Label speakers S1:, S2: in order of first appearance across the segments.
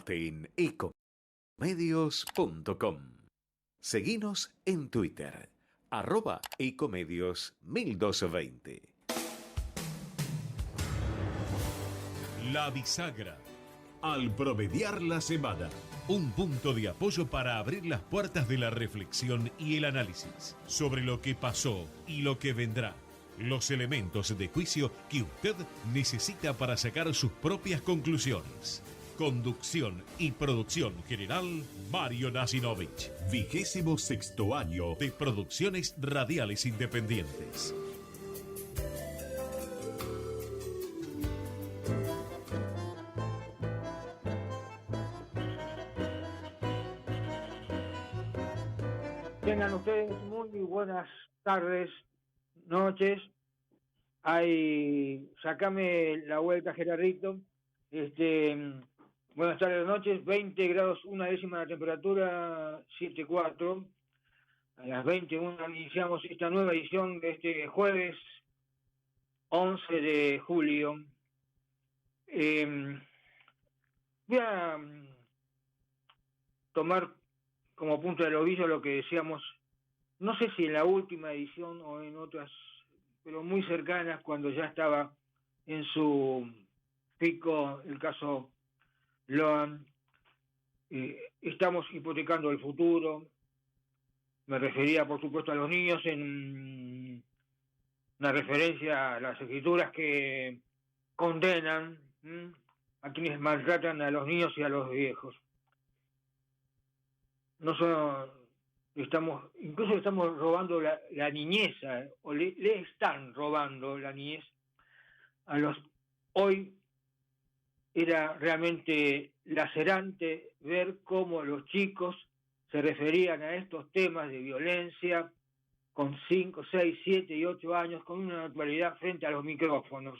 S1: Informate en ecomedios.com. Seguinos en Twitter, @ecomedios1220.
S2: La bisagra. Al promediar la semana, un punto de apoyo para abrir las puertas de la reflexión y el análisis sobre lo que pasó y lo que vendrá. Los elementos de juicio que usted necesita para sacar sus propias conclusiones. Conducción y producción general, Mario Nasinovich. 26º año de Producciones Radiales Independientes.
S3: Tengan ustedes muy buenas tardes, noches. Sacame la vuelta, Gerardito. Buenas tardes, noches. 20 grados, 1 décima la temperatura, 7:04. A las 21 iniciamos esta nueva edición de este jueves 11 de julio. Voy a tomar como punto del ovillo lo que decíamos, no sé si en la última edición o en otras, pero muy cercanas, cuando ya estaba en su pico el caso Loan. Estamos hipotecando el futuro. Me refería, por supuesto, a los niños, en una referencia a las escrituras que condenan a quienes maltratan a los niños y a los viejos. No solo incluso estamos robando la niñez, o le están robando la niñez a los. Hoy era realmente lacerante ver cómo los chicos se referían a estos temas de violencia con 5, 6, 7 y 8 años con una naturalidad frente a los micrófonos.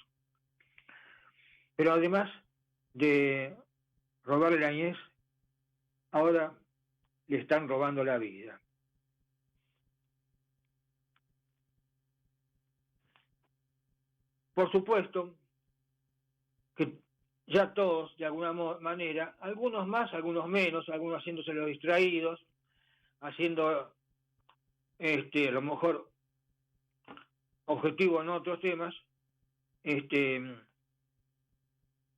S3: Pero además de robarle la niñez, ahora le están robando la vida. Por supuesto que ya todos, de alguna manera, algunos más, algunos menos, algunos haciéndose los distraídos, haciendo a lo mejor objetivo en otros temas,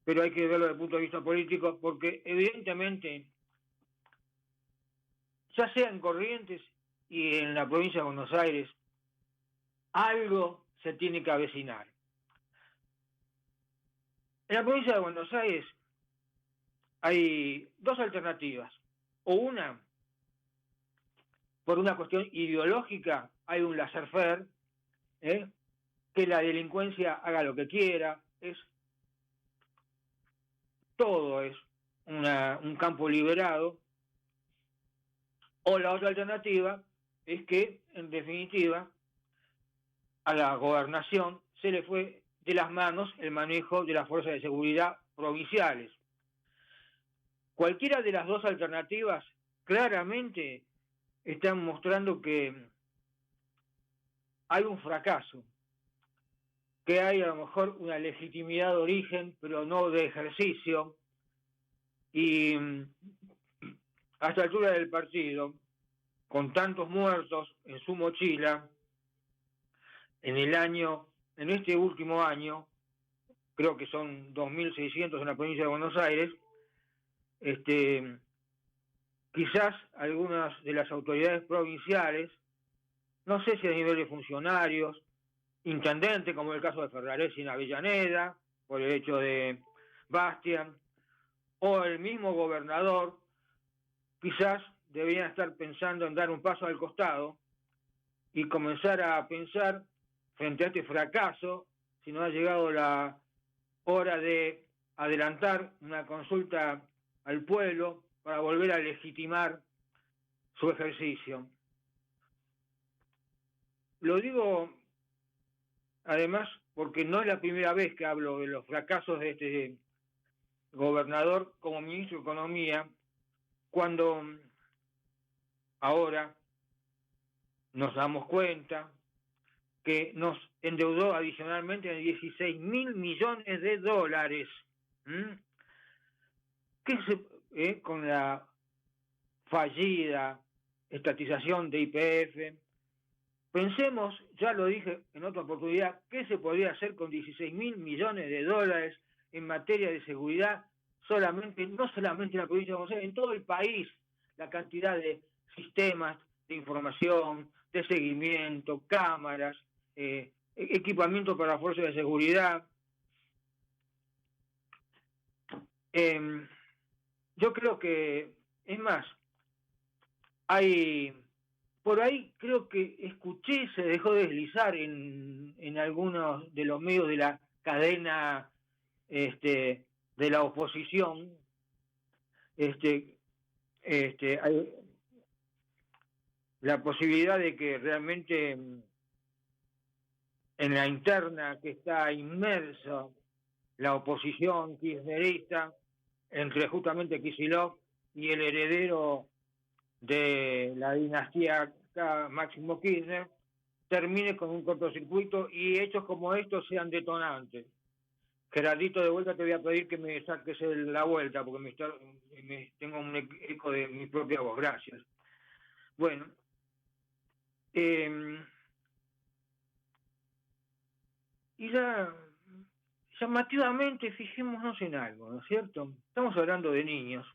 S3: pero hay que verlo desde el punto de vista político, porque evidentemente, ya sea en Corrientes y en la provincia de Buenos Aires, algo se tiene que avecinar. En la provincia de Buenos Aires hay dos alternativas. O una, por una cuestión ideológica, hay un laissez-faire, que la delincuencia haga lo que quiera, todo es un campo liberado. O la otra alternativa es que, en definitiva, a la gobernación se le fue de las manos el manejo de las fuerzas de seguridad provinciales. Cualquiera de las dos alternativas claramente están mostrando que hay un fracaso, que hay a lo mejor una legitimidad de origen, pero no de ejercicio, y a esta altura del partido, con tantos muertos en su mochila, en este último año, creo que son 2.600 en la provincia de Buenos Aires, quizás algunas de las autoridades provinciales, no sé si a nivel de funcionarios, intendentes, como el caso de Ferraresi en Avellaneda, por el hecho de Bastian, o el mismo gobernador, quizás deberían estar pensando en dar un paso al costado y comenzar a pensar, frente a este fracaso, si no ha llegado la hora de adelantar una consulta al pueblo para volver a legitimar su ejercicio. Lo digo además porque no es la primera vez que hablo de los fracasos de este gobernador como ministro de Economía, cuando ahora nos damos cuenta que nos endeudó adicionalmente en 16.000 millones de dólares. con la fallida estatización de YPF. Pensemos, ya lo dije en otra oportunidad, qué se podría hacer con 16.000 millones de dólares en materia de seguridad, no solamente en la provincia de Buenos Aires, en todo el país, la cantidad de sistemas de información, de seguimiento, cámaras, equipamiento para las fuerzas de seguridad. Yo creo que, es más, por ahí creo que escuché, se dejó deslizar en algunos de los medios de la cadena de la oposición, hay la posibilidad de que realmente en la interna que está inmersa la oposición kirchnerista, entre justamente Kicillof y el heredero de la dinastía Máximo Kirchner, termine con un cortocircuito y hechos como estos sean detonantes. Gerardito, de vuelta te voy a pedir que me saques la vuelta, porque tengo un eco de mi propia voz. Gracias. Bueno, y ya llamativamente fijémonos en algo, ¿no es cierto? Estamos hablando de niños,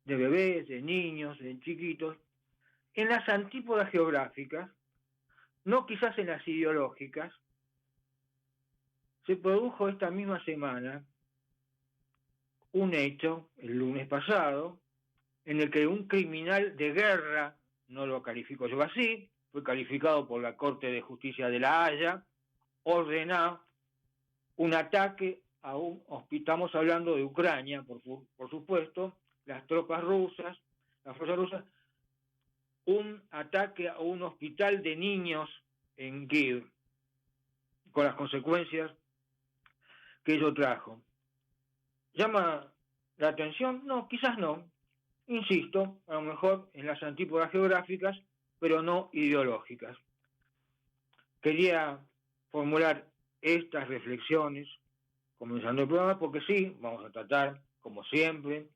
S3: de bebés, de niños, de chiquitos, en las antípodas geográficas, no quizás en las ideológicas. Se produjo esta misma semana un hecho, el lunes pasado, en el que un criminal de guerra, no lo califico yo así, fue calificado por la Corte de Justicia de La Haya, ordenó un ataque a un hospital. Estamos hablando de Ucrania, por supuesto, las tropas rusas, las fuerzas rusas, un ataque a un hospital de niños en Kiev, con las consecuencias que ello trajo. ¿Llama la atención? No, quizás no. Insisto, a lo mejor en las antípodas geográficas, pero no ideológicas. Quería formular estas reflexiones, comenzando el programa, porque sí, vamos a tratar, como siempre,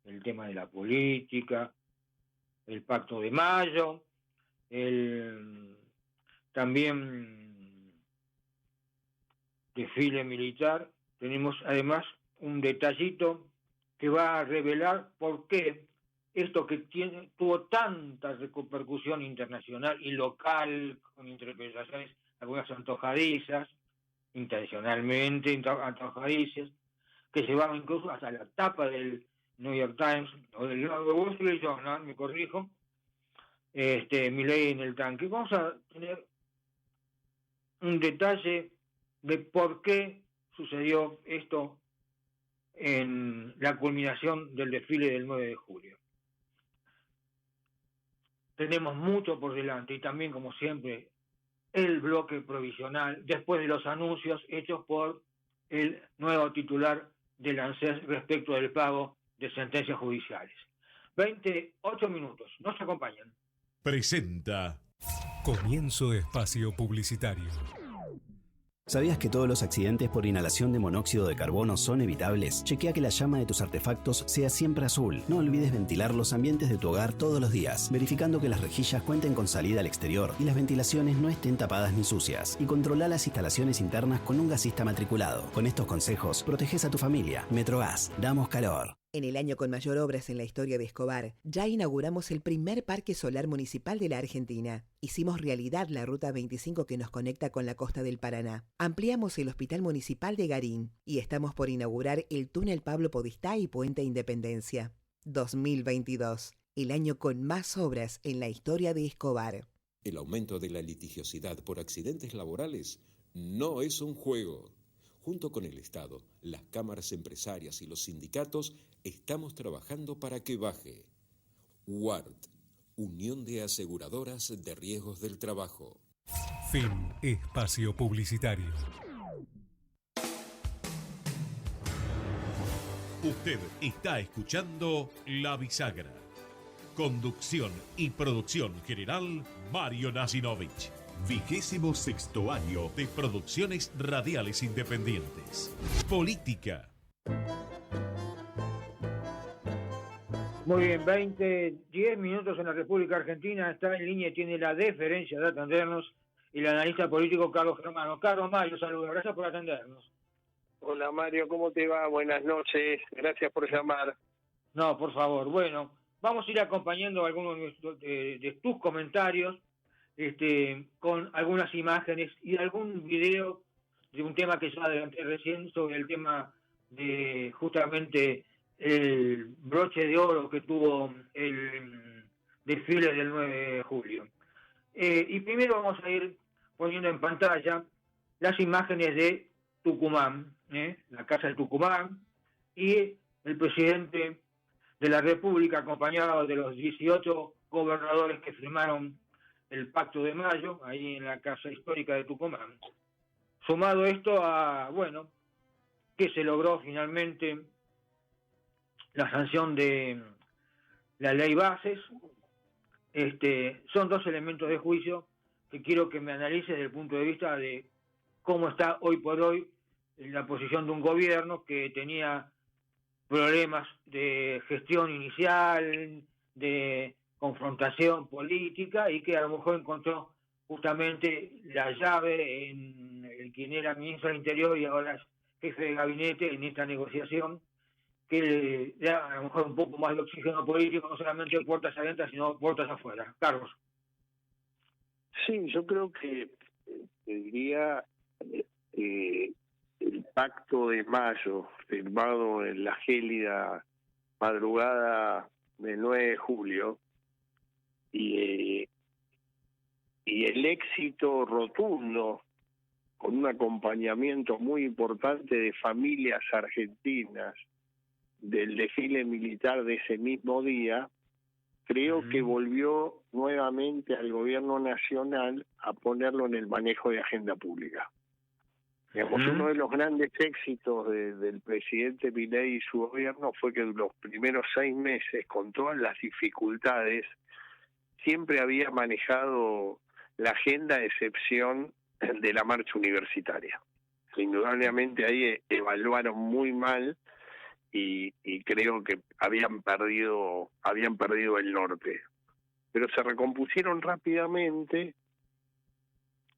S3: el tema de la política, el Pacto de Mayo, también desfile militar. Tenemos además un detallito que va a revelar por qué esto que tuvo tanta repercusión internacional y local, con interpretaciones algunas antojadizas, intencionalmente antojadizas, que llevaban incluso hasta la tapa del New York Times o del Wall Street Journal, me corrijo, Milei en el tanque. Vamos a tener un detalle de por qué sucedió esto en la culminación del desfile del 9 de julio. Tenemos mucho por delante y también, como siempre, el bloque provisional después de los anuncios hechos por el nuevo titular del ANSES respecto del pago de sentencias judiciales. 28 minutos. Nos acompañan.
S2: Presenta Comienzo Espacio Publicitario.
S4: ¿Sabías que todos los accidentes por inhalación de monóxido de carbono son evitables? Chequea que la llama de tus artefactos sea siempre azul. No olvides ventilar los ambientes de tu hogar todos los días, verificando que las rejillas cuenten con salida al exterior y las ventilaciones no estén tapadas ni sucias. Y controla las instalaciones internas con un gasista matriculado. Con estos consejos, proteges a tu familia. Metrogas, damos calor.
S5: En el año con mayor obras en la historia de Escobar, ya inauguramos el primer parque solar municipal de la Argentina. Hicimos realidad la Ruta 25 que nos conecta con la costa del Paraná. Ampliamos el Hospital Municipal de Garín y estamos por inaugurar el túnel Pablo Podestá y Puente Independencia. 2022, el año con más obras en la historia de Escobar.
S6: El aumento de la litigiosidad por accidentes laborales no es un juego. Junto con el Estado, las cámaras empresarias y los sindicatos estamos trabajando para que baje. UART, Unión de Aseguradoras de Riesgos del Trabajo.
S2: Fin Espacio Publicitario. Usted está escuchando La Bisagra. Conducción y producción general, Mario Nasinovich. 26º año de Producciones Radiales Independientes. Política.
S3: Muy bien, 10 minutos en la República Argentina, está en línea y tiene la deferencia de atendernos el analista político Carlos Germano. Carlos Mario, saludos, gracias por atendernos.
S7: Hola Mario, ¿cómo te va? Buenas noches, gracias por llamar.
S3: No, por favor, bueno, vamos a ir acompañando algunos de tus comentarios con algunas imágenes y algún video de un tema que yo adelanté recién sobre el tema de justamente el broche de oro que tuvo el desfile del 9 de julio. Y primero vamos a ir poniendo en pantalla las imágenes de Tucumán, la Casa de Tucumán, y el presidente de la República, acompañado de los 18 gobernadores que firmaron el Pacto de Mayo, ahí en la Casa Histórica de Tucumán. Sumado esto a, bueno, que se logró finalmente la sanción de la ley Bases, son dos elementos de juicio que quiero que me analice desde el punto de vista de cómo está hoy por hoy la posición de un gobierno que tenía problemas de gestión inicial, de confrontación política, y que a lo mejor encontró justamente la llave en el quien era ministro del Interior y ahora es jefe de gabinete en esta negociación, que le da a lo mejor un poco más de oxígeno político, no solamente puertas adentro, sino puertas afuera. Carlos.
S7: Sí, yo creo que, te diría, el Pacto de Mayo, firmado en la gélida madrugada del 9 de julio, y el éxito rotundo, con un acompañamiento muy importante de familias argentinas, del desfile militar de ese mismo día, creo que volvió nuevamente al gobierno nacional a ponerlo en el manejo de agenda pública. Digamos, uno de los grandes éxitos del presidente Milei y su gobierno fue que los primeros 6 meses, con todas las dificultades, siempre había manejado la agenda a excepción de la marcha universitaria. Indudablemente ahí evaluaron muy mal y creo que habían perdido el norte. Pero se recompusieron rápidamente.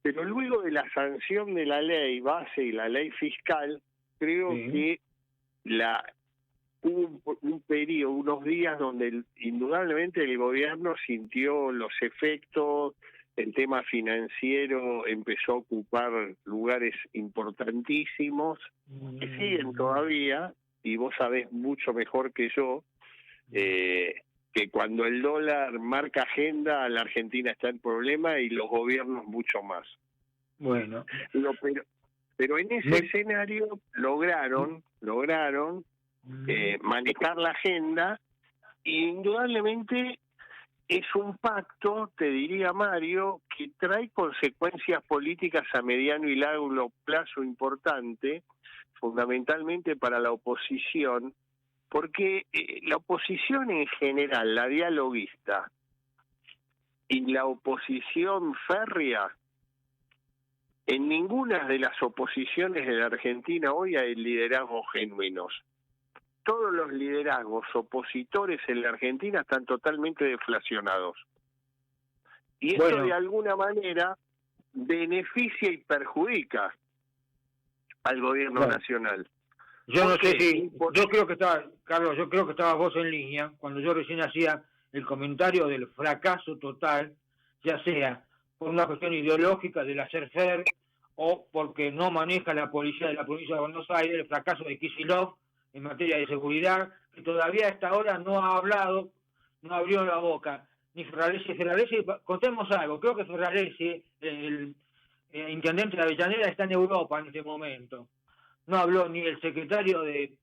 S7: Pero luego de la sanción de la ley base y la ley fiscal, creo que hubo un periodo, unos días donde indudablemente el gobierno sintió los efectos, el tema financiero empezó a ocupar lugares importantísimos, que siguen todavía, y vos sabés mucho mejor que yo, que cuando el dólar marca agenda, la Argentina está en problema y los gobiernos mucho más.
S3: Bueno.
S7: Pero en ese escenario lograron manejar la agenda, y indudablemente es un pacto, te diría Mario, que trae consecuencias políticas a mediano y largo plazo importante, fundamentalmente para la oposición, porque la oposición en general, la dialoguista, y la oposición férrea, en ninguna de las oposiciones de la Argentina hoy hay liderazgos genuinos. Todos los liderazgos opositores en la Argentina están totalmente deflacionados. Y esto de alguna manera beneficia y perjudica al gobierno nacional.
S3: Yo no sé si, yo creo que estaba, Carlos, yo creo que estabas vos en línea cuando yo recién hacía el comentario del fracaso total, ya sea por una cuestión ideológica del hacer-faire o porque no maneja la policía de la provincia de Buenos Aires, el fracaso de Kicillof en materia de seguridad, que todavía a esta hora no ha hablado, no abrió la boca, ni Ferraresi, contemos algo, creo que Ferraresi, el intendente de Avellaneda, está en Europa en este momento. No habló ni el secretario de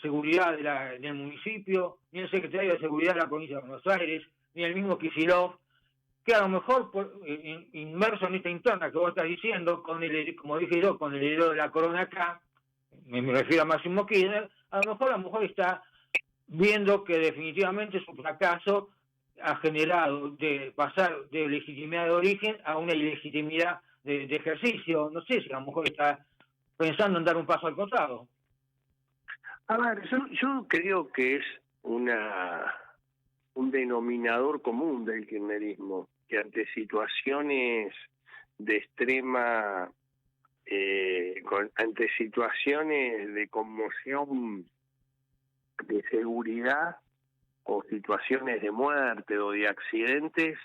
S3: seguridad del municipio, ni el secretario de seguridad de la provincia de Buenos Aires, ni el mismo Kicillof, que a lo mejor inmerso en esta interna que vos estás diciendo, como dije yo, con el heredero de la corona acá, me refiero a Máximo Kirchner, a lo mejor está viendo que definitivamente su fracaso ha generado de pasar de legitimidad de origen a una ilegitimidad de ejercicio. No sé si a lo mejor está pensando en dar un paso al costado.
S7: A ver, yo creo que es una un denominador común del kirchnerismo, que ante situaciones de extrema, ante situaciones de conmoción, de seguridad, o situaciones de muerte o de accidentes,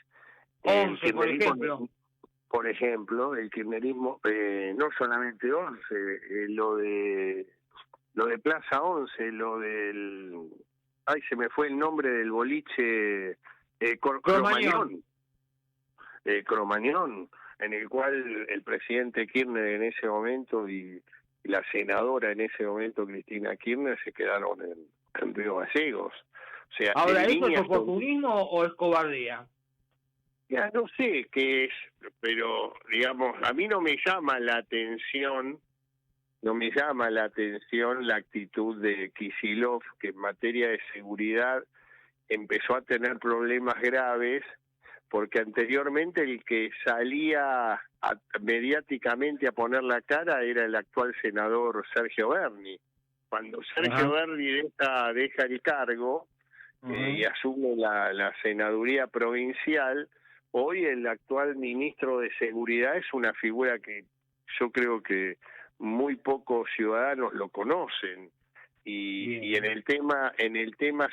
S7: por ejemplo, el kirchnerismo, no solamente 11, lo de Plaza 11, lo del, ay, se me fue el nombre del boliche, Cromañón, Cromañón, en el cual el presidente Kirchner en ese momento y la senadora en ese momento, Cristina Kirchner, se quedaron en Río Gallegos. O sea,
S3: ahora, ¿eso es oportunismo o es cobardía?
S7: Ya no sé qué es, pero digamos, a mí no me llama la atención la actitud de Kicillof, que en materia de seguridad empezó a tener problemas graves, porque anteriormente el que salía mediáticamente a poner la cara era el actual senador Sergio Berni. Cuando Sergio Berni deja el cargo y asume la senaduría provincial, hoy el actual ministro de Seguridad es una figura que yo creo que muy pocos ciudadanos lo conocen, y en el tema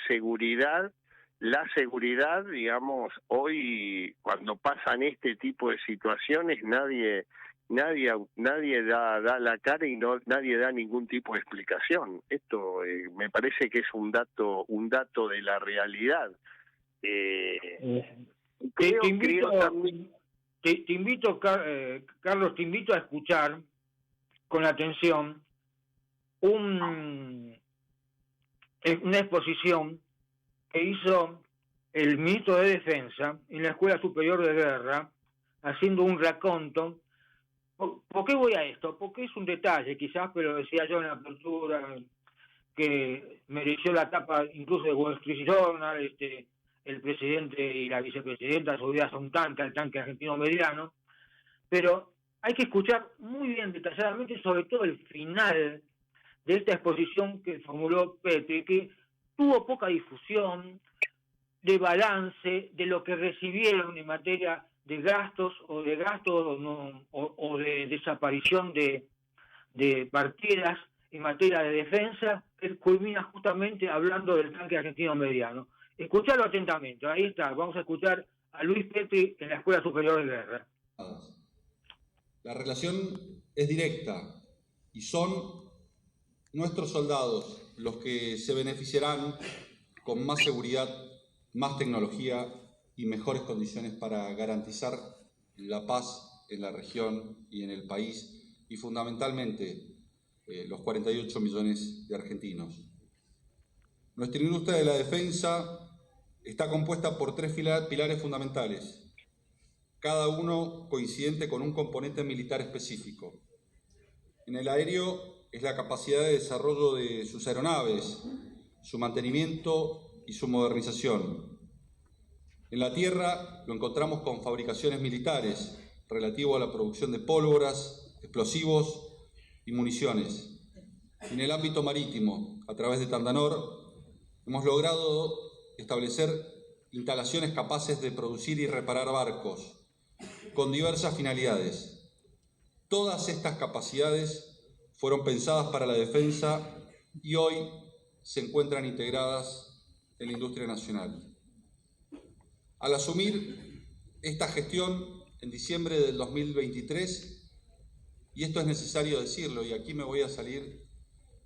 S7: seguridad, la seguridad, digamos, hoy cuando pasan este tipo de situaciones nadie da la cara y nadie da ningún tipo de explicación. Esto me parece que es un dato de la realidad.
S3: Te invito, Carlos, te invito a escuchar con atención una exposición que hizo el ministro de Defensa en la Escuela Superior de Guerra, haciendo un raconto. ¿Por qué voy a esto? Porque es un detalle, quizás, pero decía yo en la apertura, que mereció la tapa incluso de Wall Street Journal, el presidente y la vicepresidenta subidas a un tanque, al tanque argentino mediano, pero hay que escuchar muy bien detalladamente, sobre todo el final de esta exposición que formuló Petri, que tuvo poca difusión, de balance de lo que recibieron en materia de gastos o de desaparición de partidas en materia de defensa, que culmina justamente hablando del tanque argentino mediano. Escuchalo atentamente, ahí está, vamos a escuchar a Luis Petri en la Escuela Superior de Guerra.
S8: La relación es directa y son nuestros soldados los que se beneficiarán con más seguridad, más tecnología y mejores condiciones para garantizar la paz en la región y en el país, y fundamentalmente los 48 millones de argentinos. Nuestra industria de la defensa está compuesta por 3 pilares fundamentales, cada uno coincidente con un componente militar específico. En el aéreo es la capacidad de desarrollo de sus aeronaves, su mantenimiento y su modernización. En la tierra lo encontramos con fabricaciones militares relativo a la producción de pólvoras, explosivos y municiones. En el ámbito marítimo, a través de Tandanor, hemos logrado establecer instalaciones capaces de producir y reparar barcos con diversas finalidades. Todas estas capacidades fueron pensadas para la defensa y hoy se encuentran integradas en la industria nacional. Al asumir esta gestión en diciembre del 2023, y esto es necesario decirlo, y aquí me voy a salir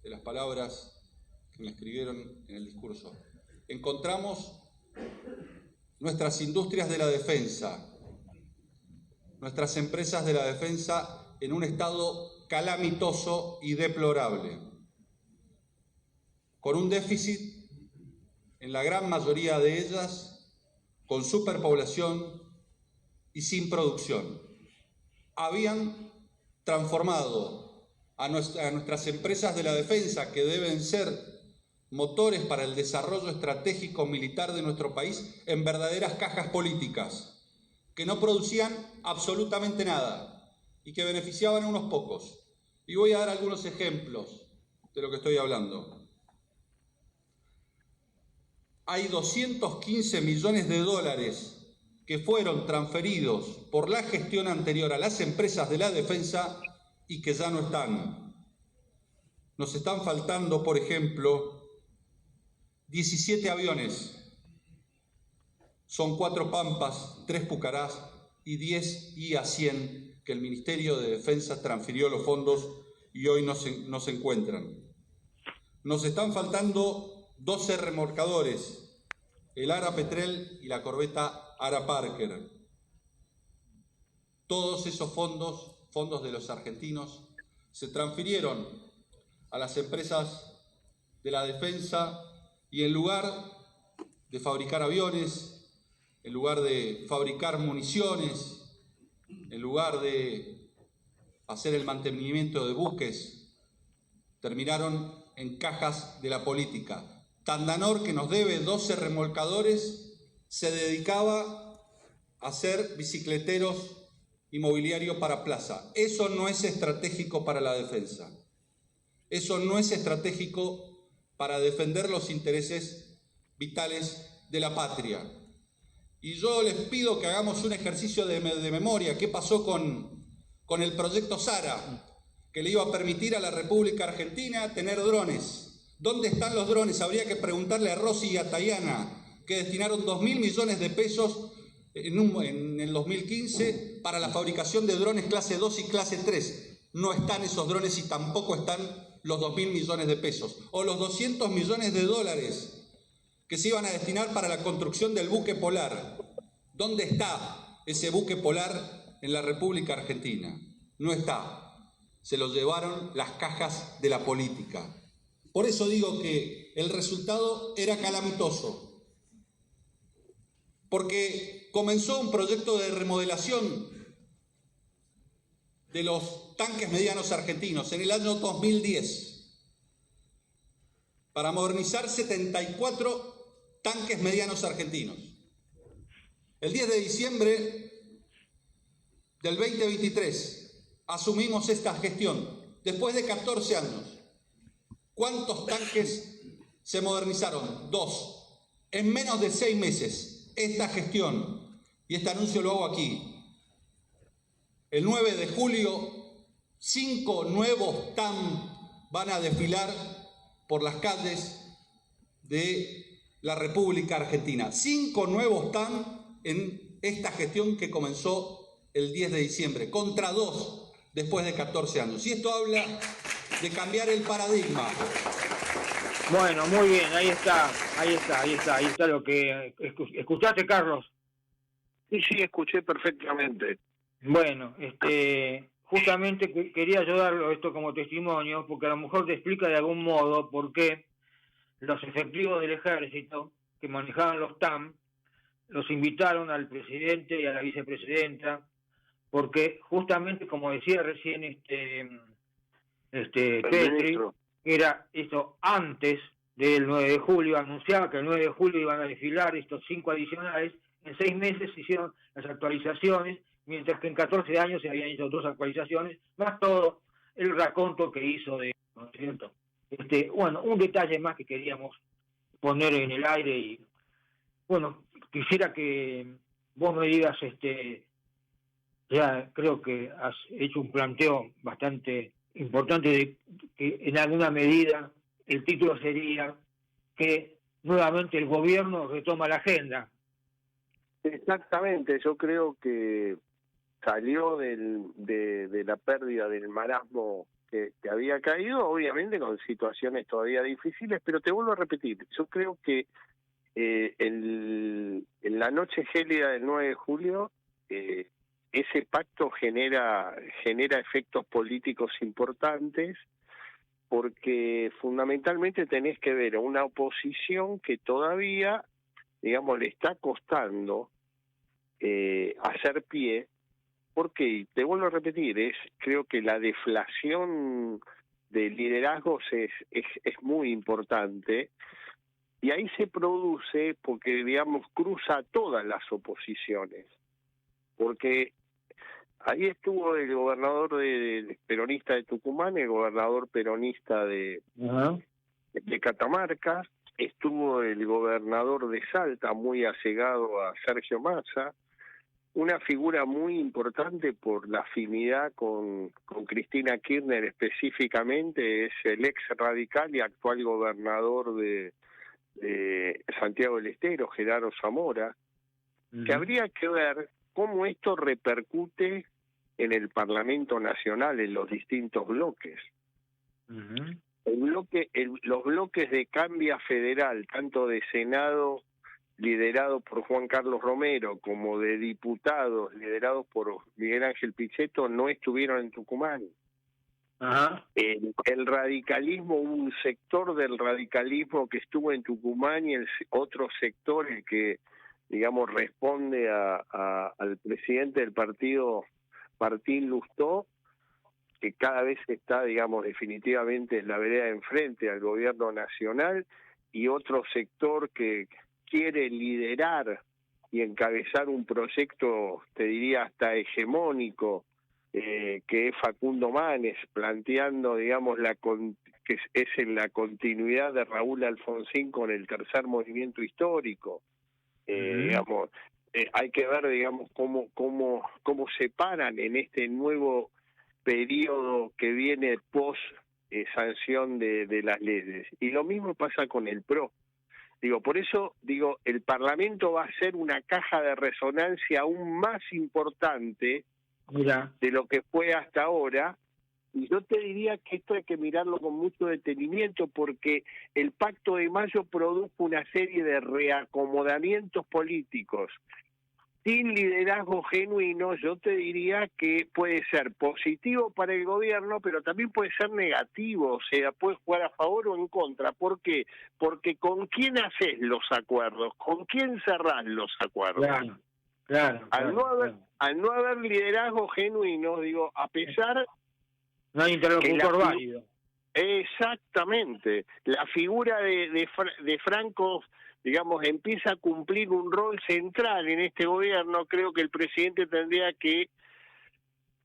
S8: de las palabras que me escribieron en el discurso, encontramos nuestras industrias de la defensa, nuestras empresas de la defensa en un estado calamitoso y deplorable, con un déficit en la gran mayoría de ellas, con superpoblación y sin producción. Habían transformado a nuestras empresas de la defensa, que deben ser motores para el desarrollo estratégico militar de nuestro país, en verdaderas cajas políticas, que no producían absolutamente nada y que beneficiaban a unos pocos. Y voy a dar algunos ejemplos de lo que estoy hablando. hay 215 millones de dólares que fueron transferidos por la gestión anterior a las empresas de la defensa y que ya no están. Nos están faltando, por ejemplo, 17 aviones. Son 4 Pampas, 3 Pucarás y 10 IA-100 que el Ministerio de Defensa transfirió los fondos y hoy no se encuentran. Nos están faltando 12 remolcadores, el Ara Petrel y la corbeta Ara Parker. Todos esos fondos de los argentinos, se transfirieron a las empresas de la defensa y en lugar de fabricar aviones, en lugar de fabricar municiones, en lugar de hacer el mantenimiento de buques, terminaron en cajas de la política. Tandanor, que nos debe 12 remolcadores, se dedicaba a hacer bicicleteros y mobiliario para plaza. Eso no es estratégico para la defensa. Eso no es estratégico para defender los intereses vitales de la patria. Y yo les pido que hagamos un ejercicio de memoria. ¿Qué pasó con el proyecto Sara? Que le iba a permitir a la República Argentina tener drones. ¿Dónde están los drones? Habría que preguntarle a Rossi y a Tayana, que destinaron 2.000 millones de pesos en el 2015 para la fabricación de drones clase 2 y clase 3. No están esos drones y tampoco están los 2.000 millones de pesos. O los 200 millones de dólares que se iban a destinar para la construcción del buque Polar. ¿Dónde está ese buque Polar en la República Argentina? No está. Se lo llevaron las cajas de la política. Por eso digo que el resultado era calamitoso. Porque comenzó un proyecto de remodelación de los tanques medianos argentinos en el año 2010 para modernizar 74 tanques medianos argentinos. El 10 de diciembre del 2023 asumimos esta gestión, después de 14 años. ¿Cuántos tanques se modernizaron? 2. En menos de 6 meses, esta gestión, y este anuncio lo hago aquí, el 9 de julio, 5 nuevos TAM van a desfilar por las calles de la República Argentina. 5 nuevos TAM en esta gestión que comenzó el 10 de diciembre, contra 2 después de 14 años. Y esto habla de cambiar el paradigma.
S3: Bueno, muy bien, ahí está lo que escuchaste, Carlos.
S7: Sí, escuché perfectamente.
S3: Bueno, justamente quería yo darlo esto como testimonio, porque a lo mejor te explica de algún modo por qué los efectivos del ejército que manejaban los TAM los invitaron al presidente y a la vicepresidenta, porque justamente, como decía recién Petri, era esto antes del 9 de julio, anunciaba que el 9 de julio iban a desfilar estos 5 adicionales, en 6 meses se hicieron las actualizaciones, mientras que en 14 años se habían hecho 2 actualizaciones, más todo el raconto que hizo de, ¿no es cierto? Bueno, un detalle más que queríamos poner en el aire y, bueno, quisiera que vos me digas, ya creo que has hecho un planteo bastante importante de que en alguna medida el título sería que nuevamente el gobierno retoma la agenda.
S7: Exactamente, yo creo que salió de la pérdida del marasmo que había caído, obviamente con situaciones todavía difíciles, pero te vuelvo a repetir, yo creo que en la noche gélida del 9 de julio ese pacto genera efectos políticos importantes, porque fundamentalmente tenés que ver a una oposición que todavía, digamos, le está costando hacer pie, porque, te vuelvo a repetir, creo que la deflación de liderazgos es muy importante, y ahí se produce, porque, digamos, cruza todas las oposiciones, porque ahí estuvo el gobernador peronista de Tucumán, el gobernador peronista de Catamarca, estuvo el gobernador de Salta, muy allegado a Sergio Massa, una figura muy importante por la afinidad con Cristina Kirchner específicamente, es el ex radical y actual gobernador de Santiago del Estero, Gerardo Zamora, que habría que ver cómo esto repercute en el Parlamento Nacional, en los distintos bloques. Los bloques de Cambia Federal, tanto de Senado liderado por Juan Carlos Romero, como de diputados liderados por Miguel Ángel Pichetto, no estuvieron en Tucumán. El radicalismo, un sector del radicalismo que estuvo en Tucumán y el otro sector, el que, digamos, responde al presidente del partido, Martín Lustó, que cada vez está, digamos, definitivamente en la vereda de enfrente al gobierno nacional, y otro sector que quiere liderar y encabezar un proyecto, te diría, hasta hegemónico, que es Facundo Manes, planteando, digamos, que es en la continuidad de Raúl Alfonsín con el tercer movimiento histórico. Digamos, hay que ver, digamos, cómo se paran en este nuevo periodo que viene post sanción de las leyes. Y lo mismo pasa con el PRO. Por eso, el Parlamento va a ser una caja de resonancia aún más importante de lo que fue hasta ahora, y yo te diría que esto hay que mirarlo con mucho detenimiento, porque el Pacto de Mayo produjo una serie de reacomodamientos políticos sin liderazgo genuino. Yo te diría que puede ser positivo para el gobierno, pero también puede ser negativo, o sea, puede jugar a favor o en contra. ¿Por qué? Porque ¿con quién haces los acuerdos? ¿Con quién cerrás los acuerdos?
S3: Claro.
S7: Al no haber liderazgo genuino, a pesar...
S3: No hay interlocutor válido.
S7: Exactamente. La figura de Franco, digamos, empieza a cumplir un rol central en este gobierno. Creo que el presidente tendría que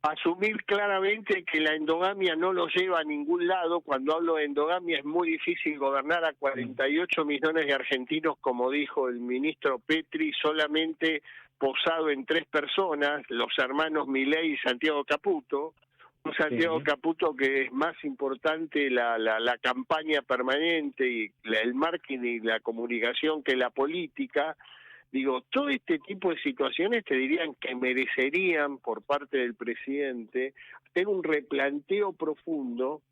S7: asumir claramente que la endogamia no lo lleva a ningún lado. Cuando hablo de endogamia, es muy difícil gobernar a 48 millones de argentinos, como dijo el ministro Petri, solamente posado en 3 personas, los hermanos Milei y Santiago Caputo. Un Santiago Caputo que es más importante la campaña permanente y el marketing y la comunicación que la política. Todo este tipo de situaciones te dirían que merecerían por parte del presidente hacer un replanteo profundo,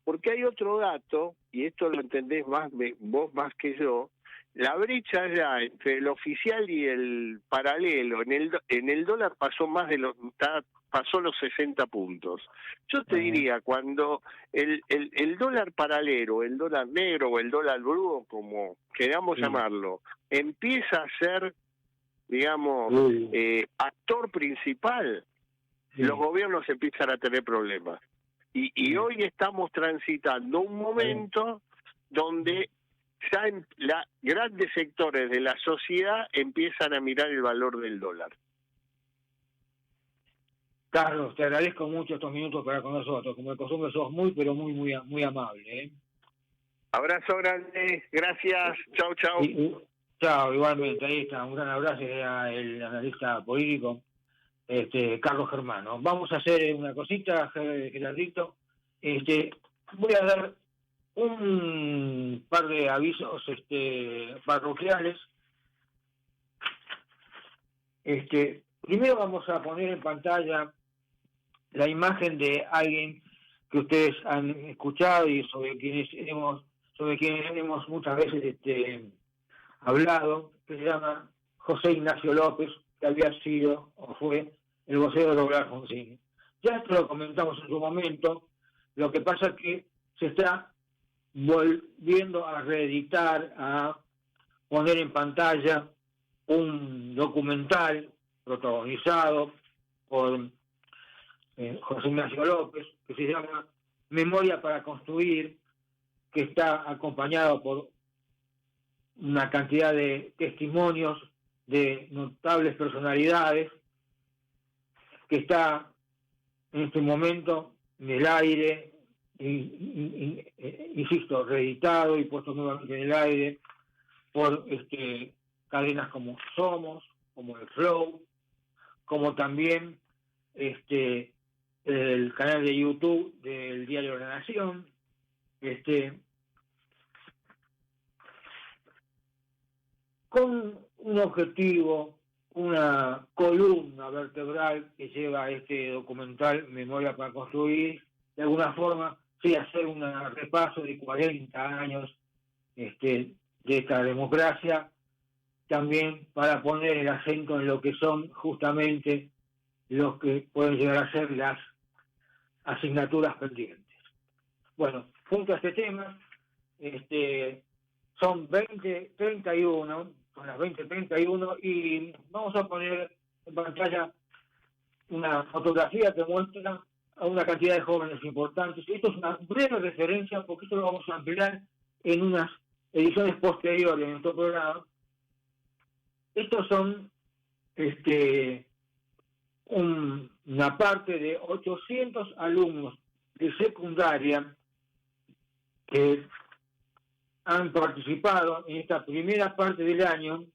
S7: porque hay otro dato, y esto lo entendés vos más que yo. La brecha ya entre el oficial y el paralelo en el dólar pasó pasó los 60 puntos. Yo te diría, cuando el dólar paralelo, el dólar negro o el dólar blue, como queramos llamarlo, empieza a ser, digamos, actor principal, los gobiernos empiezan a tener problemas. Y hoy estamos transitando un momento donde ya grandes sectores de la sociedad empiezan a mirar el valor del dólar.
S3: Carlos, te agradezco mucho estos minutos para con nosotros. Como de costumbre sos muy amable.
S7: Abrazo grande, gracias, chau.
S3: Chao, igualmente, ahí está, un gran abrazo al analista político Carlos Germano. Vamos a hacer una cosita, Gerardito. Voy a dar un par de avisos parroquiales. Primero vamos a poner en pantalla la imagen de alguien que ustedes han escuchado y sobre quienes hemos muchas veces hablado, que se llama José Ignacio López, que había sido o fue el vocero de Raúl Alfonsín. Ya esto lo comentamos en su momento, lo que pasa es que se está volviendo a reeditar, a poner en pantalla un documental protagonizado por José Ignacio López, que se llama Memoria para Construir, que está acompañado por una cantidad de testimonios de notables personalidades, que está en este momento en el aire, insisto, reeditado y puesto nuevamente en el aire por cadenas como Somos, como el Flow, como también el canal de YouTube del Diario La Nación, con un objetivo, una columna vertebral que lleva este documental Memoria para Construir, de alguna forma, sí, hacer un repaso de 40 años de esta democracia, también para poner el acento en lo que son justamente los que pueden llegar a ser las asignaturas pendientes. Bueno, junto a este tema, son 20:31, son las 20:31 y vamos a poner en pantalla una fotografía que muestra a una cantidad de jóvenes importantes. Esto es una breve referencia porque esto lo vamos a ampliar en unas ediciones posteriores de nuestro programa. Estos son una parte de 800 alumnos de secundaria que han participado en esta primera parte del año,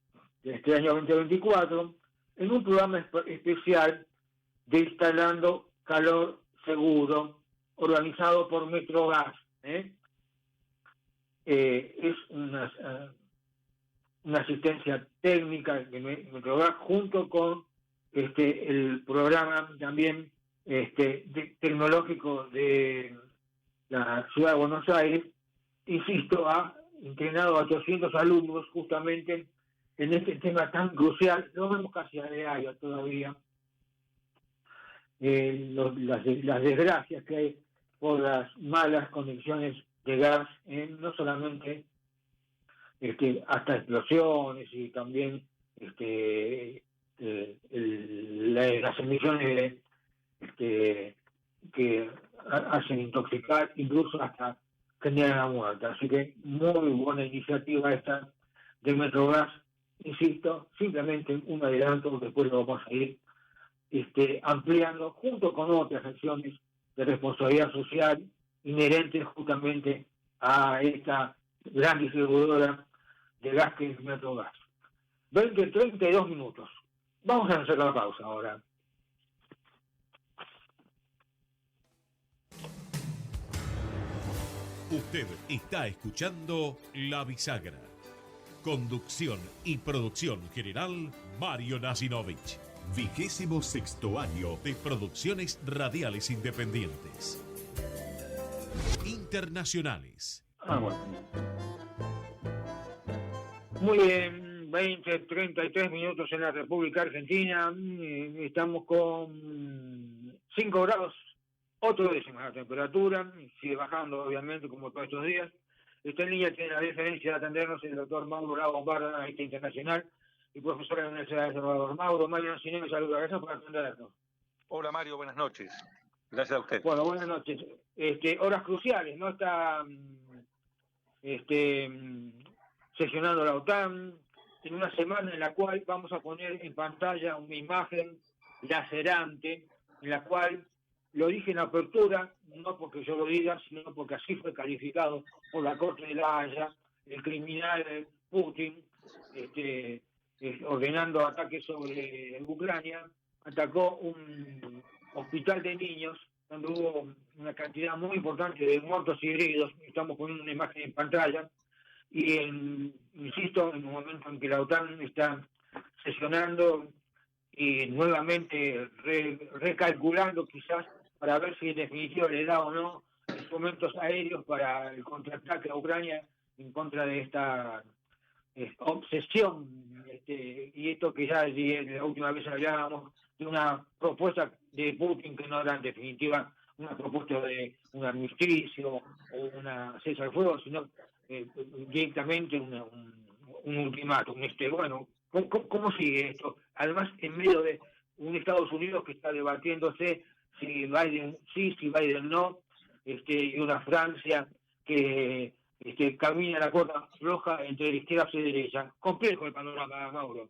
S3: de este año 2024, en un programa especial de Instalando Calor Seguro, organizado por Metrogas. Es una asistencia técnica de Metrogas junto con el programa también tecnológico de la Ciudad de Buenos Aires. Insisto, ha entrenado a 800 alumnos justamente en este tema tan crucial. Lo vemos casi a diario todavía. Las desgracias que hay por las malas conexiones de gas, no solamente hasta explosiones y también las emisiones que hacen intoxicar, incluso hasta generan la muerte. Así que muy buena iniciativa esta de Metrogas. Insisto, simplemente un adelanto, después lo vamos a ir ampliando junto con otras acciones de responsabilidad social inherentes justamente a esta gran distribuidora de gas que es Metrogas. 20:32 minutos. Vamos a hacer la pausa ahora.
S2: Usted está escuchando La Bisagra. Conducción y producción general, Mario Nasinovich. 26º año de producciones radiales independientes. Internacionales.
S3: Bueno. Muy bien, 20:33 minutos en la República Argentina. Estamos con 5 grados, 8 décimas la temperatura. Sigue bajando, obviamente, como todos estos días. Está en línea, tiene la deferencia de atendernos el doctor Mauro Lago Barra, analista internacional y profesor de la Universidad de Salvador. Mauro, Mario Nacional, saludos, gracias por atendernos.
S9: Hola Mario, buenas noches. Gracias a usted.
S3: Bueno, buenas noches. Horas cruciales, ¿no? Está sesionando la OTAN en una semana en la cual vamos a poner en pantalla una imagen lacerante, en la cual, lo dije en apertura, no porque yo lo diga, sino porque así fue calificado por la Corte de la Haya, el criminal Putin, ordenando ataques sobre Ucrania, atacó un hospital de niños donde hubo una cantidad muy importante de muertos y heridos. Estamos poniendo una imagen en pantalla y insisto, en un momento en que la OTAN está sesionando y nuevamente recalculando quizás para ver si en definitiva le da o no instrumentos aéreos para el contraataque a Ucrania en contra de esta obsesión, y esto que ya la última vez hablábamos de una propuesta de Putin que no era en definitiva una propuesta de un armisticio o una cese al fuego, sino directamente un ultimátum. Bueno, ¿cómo sigue esto? Además, en medio de un Estados Unidos que está debatiéndose si Biden sí, si Biden no, y una Francia que camina la cuerda floja entre izquierda y derecha. Complejo el panorama, Mauro.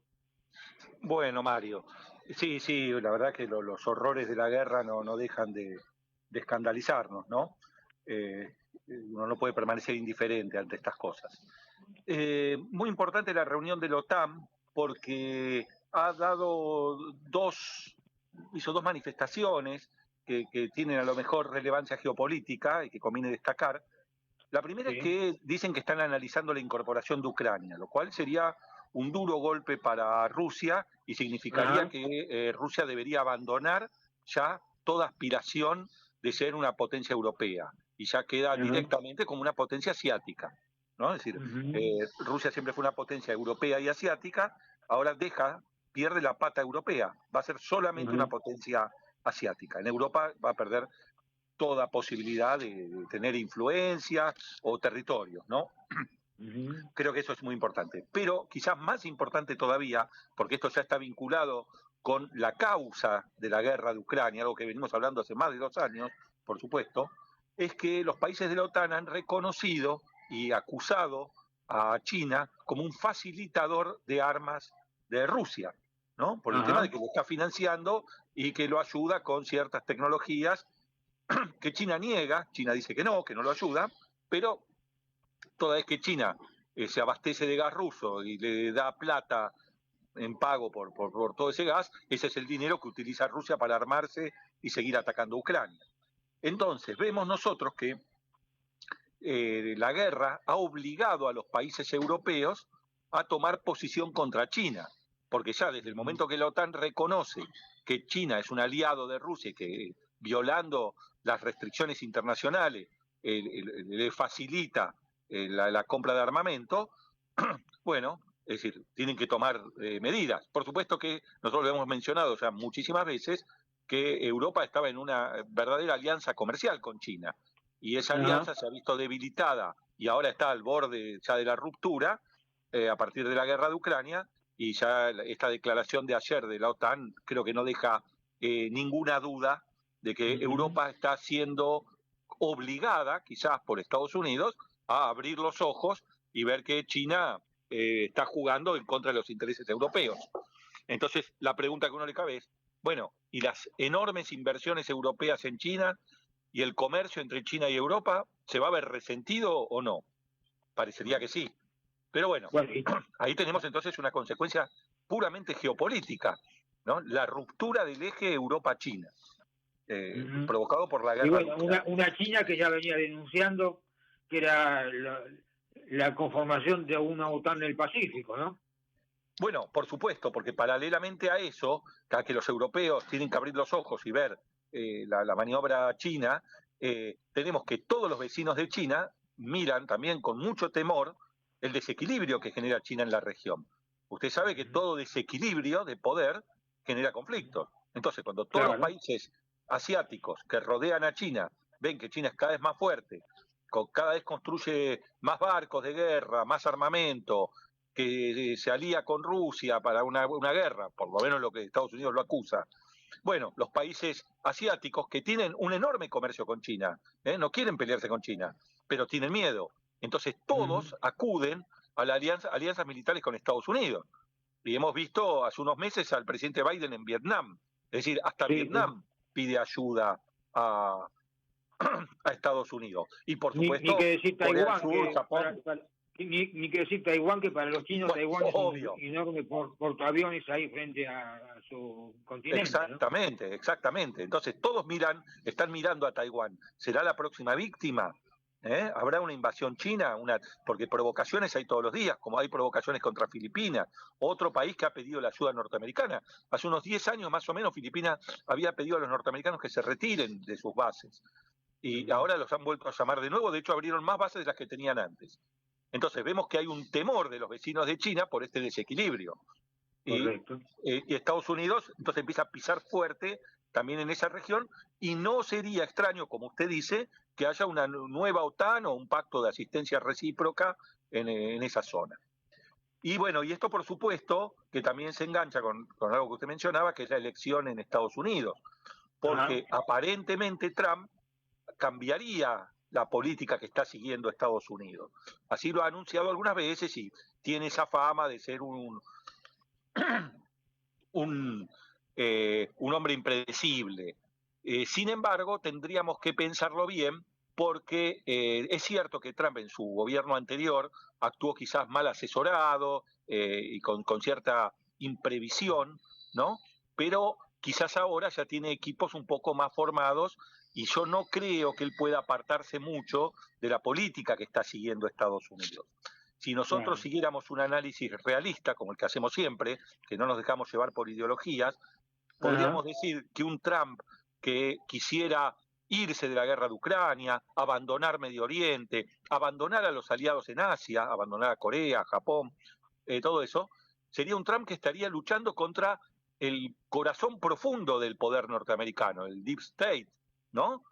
S9: Bueno, Mario, sí, la verdad que los horrores de la guerra no dejan de escandalizarnos, ¿no? uno no puede permanecer indiferente ante estas cosas. Muy importante la reunión de la OTAN porque hizo dos manifestaciones que tienen a lo mejor relevancia geopolítica y que conviene destacar. La primera es que dicen que están analizando la incorporación de Ucrania, lo cual sería un duro golpe para Rusia y significaría que Rusia debería abandonar ya toda aspiración de ser una potencia europea y ya queda directamente como una potencia asiática, ¿no? Es decir, Rusia siempre fue una potencia europea y asiática, ahora pierde la pata europea, va a ser solamente una potencia asiática. En Europa va a perder toda posibilidad de tener influencia o territorios, ¿no? Creo que eso es muy importante. Pero quizás más importante todavía, porque esto ya está vinculado con la causa de la guerra de Ucrania, algo que venimos hablando hace más de 2 años, por supuesto, es que los países de la OTAN han reconocido y acusado a China como un facilitador de armas de Rusia, ¿no? Por el tema de que lo está financiando y que lo ayuda con ciertas tecnologías que China niega. China dice que no lo ayuda, pero toda vez que China se abastece de gas ruso y le da plata en pago por todo ese gas, ese es el dinero que utiliza Rusia para armarse y seguir atacando a Ucrania. Entonces, vemos nosotros que la guerra ha obligado a los países europeos a tomar posición contra China, porque ya desde el momento que la OTAN reconoce que China es un aliado de Rusia y que violando las restricciones internacionales le facilita la compra de armamento, bueno, es decir, tienen que tomar medidas. Por supuesto que nosotros lo hemos mencionado ya muchísimas veces, que Europa estaba en una verdadera alianza comercial con China, y esa alianza se ha visto debilitada y ahora está al borde ya de la ruptura a partir de la guerra de Ucrania, y ya esta declaración de ayer de la OTAN creo que no deja ninguna duda de que Europa está siendo obligada, quizás por Estados Unidos, a abrir los ojos y ver que China está jugando en contra de los intereses europeos. Entonces, la pregunta que uno le cabe es, bueno, ¿y las enormes inversiones europeas en China y el comercio entre China y Europa se va a ver resentido o no? Parecería que sí. Pero bueno, ahí tenemos entonces una consecuencia puramente geopolítica, ¿no? La ruptura del eje Europa-China, provocado por la guerra.
S3: Y bueno, una China que ya venía denunciando que era la conformación de una OTAN del Pacífico, ¿no?
S9: Bueno, por supuesto, porque paralelamente a eso, a que los europeos tienen que abrir los ojos y ver la maniobra china, tenemos que todos los vecinos de China miran también con mucho temor el desequilibrio que genera China en la región. Usted sabe que todo desequilibrio de poder genera conflictos. Entonces, cuando todos los países asiáticos que rodean a China ven que China es cada vez más fuerte, cada vez construye más barcos de guerra, más armamento, que se alía con Rusia para una guerra, por lo menos lo que Estados Unidos lo acusa. Bueno, los países asiáticos que tienen un enorme comercio con China, no quieren pelearse con China, pero tienen miedo. Entonces todos acuden a la alianzas militares con Estados Unidos. Y hemos visto hace unos meses al presidente Biden en Vietnam. Es decir, hasta Vietnam pide ayuda a Estados Unidos. Y por supuesto,
S3: ni que decir Taiwán,
S9: Sur, Japón.
S3: Ni que decir Taiwán, que para los chinos Taiwán es
S9: obvio.
S3: Un enorme portaaviones ahí frente a su continente.
S9: Exactamente, ¿no? Exactamente. Entonces todos están mirando a Taiwán. ¿Será la próxima víctima? ¿Habrá una invasión china? Porque provocaciones hay todos los días, como hay provocaciones contra Filipinas, otro país que ha pedido la ayuda norteamericana. Hace unos 10 años más o menos Filipinas había pedido a los norteamericanos que se retiren de sus bases. Y ahora los han vuelto a llamar de nuevo, de hecho abrieron más bases de las que tenían antes. Entonces vemos que hay un temor de los vecinos de China por este desequilibrio. Y Estados Unidos entonces empieza a pisar fuerte también en esa región, y no sería extraño, como usted dice, que haya una nueva OTAN o un pacto de asistencia recíproca en esa zona. Y bueno, y esto por supuesto que también se engancha con algo que usted mencionaba, que es la elección en Estados Unidos, porque aparentemente Trump cambiaría la política que está siguiendo Estados Unidos. Así lo ha anunciado algunas veces y tiene esa fama de ser un hombre impredecible. Sin embargo, tendríamos que pensarlo bien, porque es cierto que Trump en su gobierno anterior actuó quizás mal asesorado y con cierta imprevisión, ¿no? Pero quizás ahora ya tiene equipos un poco más formados y yo no creo que él pueda apartarse mucho de la política que está siguiendo Estados Unidos. Si nosotros siguiéramos un análisis realista, como el que hacemos siempre, que no nos dejamos llevar por ideologías, podríamos decir que un Trump que quisiera irse de la guerra de Ucrania, abandonar Medio Oriente, abandonar a los aliados en Asia, abandonar a Corea, Japón, todo eso, sería un Trump que estaría luchando contra el corazón profundo del poder norteamericano, el Deep State, ¿no?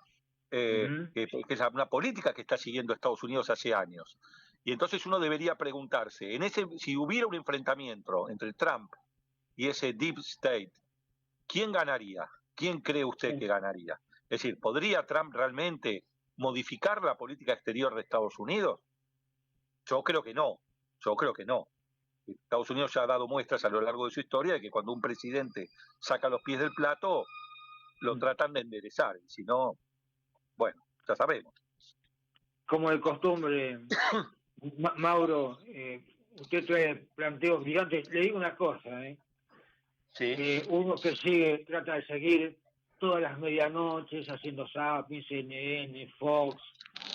S9: Que es una política que está siguiendo Estados Unidos hace años. Y entonces uno debería preguntarse, si hubiera un enfrentamiento entre Trump y ese Deep State, ¿quién ganaría? ¿Quién cree usted que ganaría? Es decir, ¿podría Trump realmente modificar la política exterior de Estados Unidos? Yo creo que no. Estados Unidos ya ha dado muestras a lo largo de su historia de que cuando un presidente saca los pies del plato, lo tratan de enderezar. Y si no, bueno, ya sabemos.
S3: Como de costumbre, Mauro, usted trae planteos gigantes. Le digo una cosa,
S9: Sí.
S3: Uno que trata de seguir todas las medianoches haciendo zapping, CNN, Fox,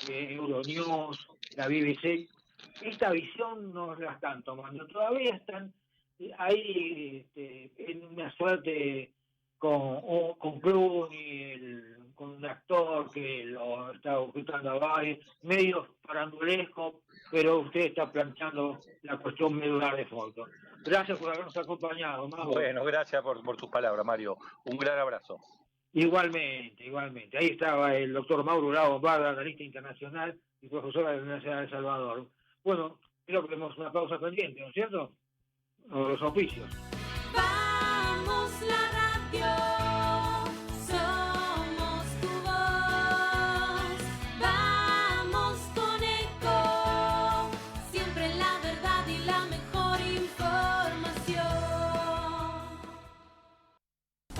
S3: Euronews, la BBC. Esta visión no la están tomando. Todavía están ahí en una suerte con Clooney, con un actor que lo está ocultando a varios, medio farandulesco, pero usted está planteando la cuestión medular de fondo. Gracias por habernos acompañado, Mauro.
S9: Bueno, gracias por tus palabras, Mario. Un gran abrazo.
S3: Igualmente. Ahí estaba el doctor Mauro Lago Barda, analista internacional y profesor de la Universidad de El Salvador. Bueno, creo que tenemos una pausa pendiente, ¿no es cierto? O los oficios.
S10: Vamos la radio, somos tu voz. Vamos con Eco, siempre la verdad y la mejor información.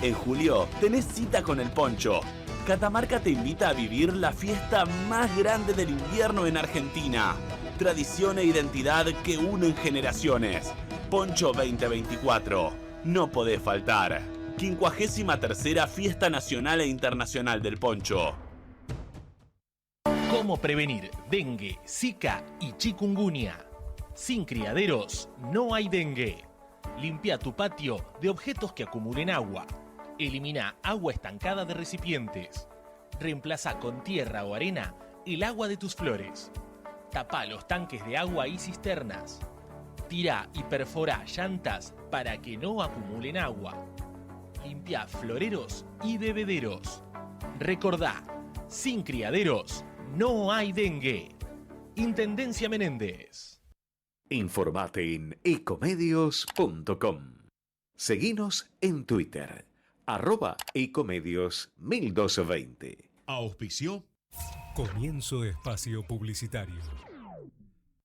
S11: En julio tenés cita con el Poncho. Catamarca te invita a vivir la fiesta más grande del invierno en Argentina. Tradición e identidad que unen generaciones. Poncho 2024. No podés faltar. 53ª Fiesta Nacional e Internacional del Poncho.
S12: ¿Cómo prevenir dengue, zika y chikungunya? Sin criaderos no hay dengue. Limpia tu patio de objetos que acumulen agua. Elimina agua estancada de recipientes. Reemplaza con tierra o arena el agua de tus flores. Tapa los tanques de agua y cisternas. Tira y perfora llantas para que no acumulen agua. Limpia floreros y bebederos. Recordá, sin criaderos no hay dengue. Intendencia Menéndez.
S1: Informate en ecomedios.com. Seguinos en Twitter, @ecomedios1220.
S2: Auspició. Comienzo espacio publicitario.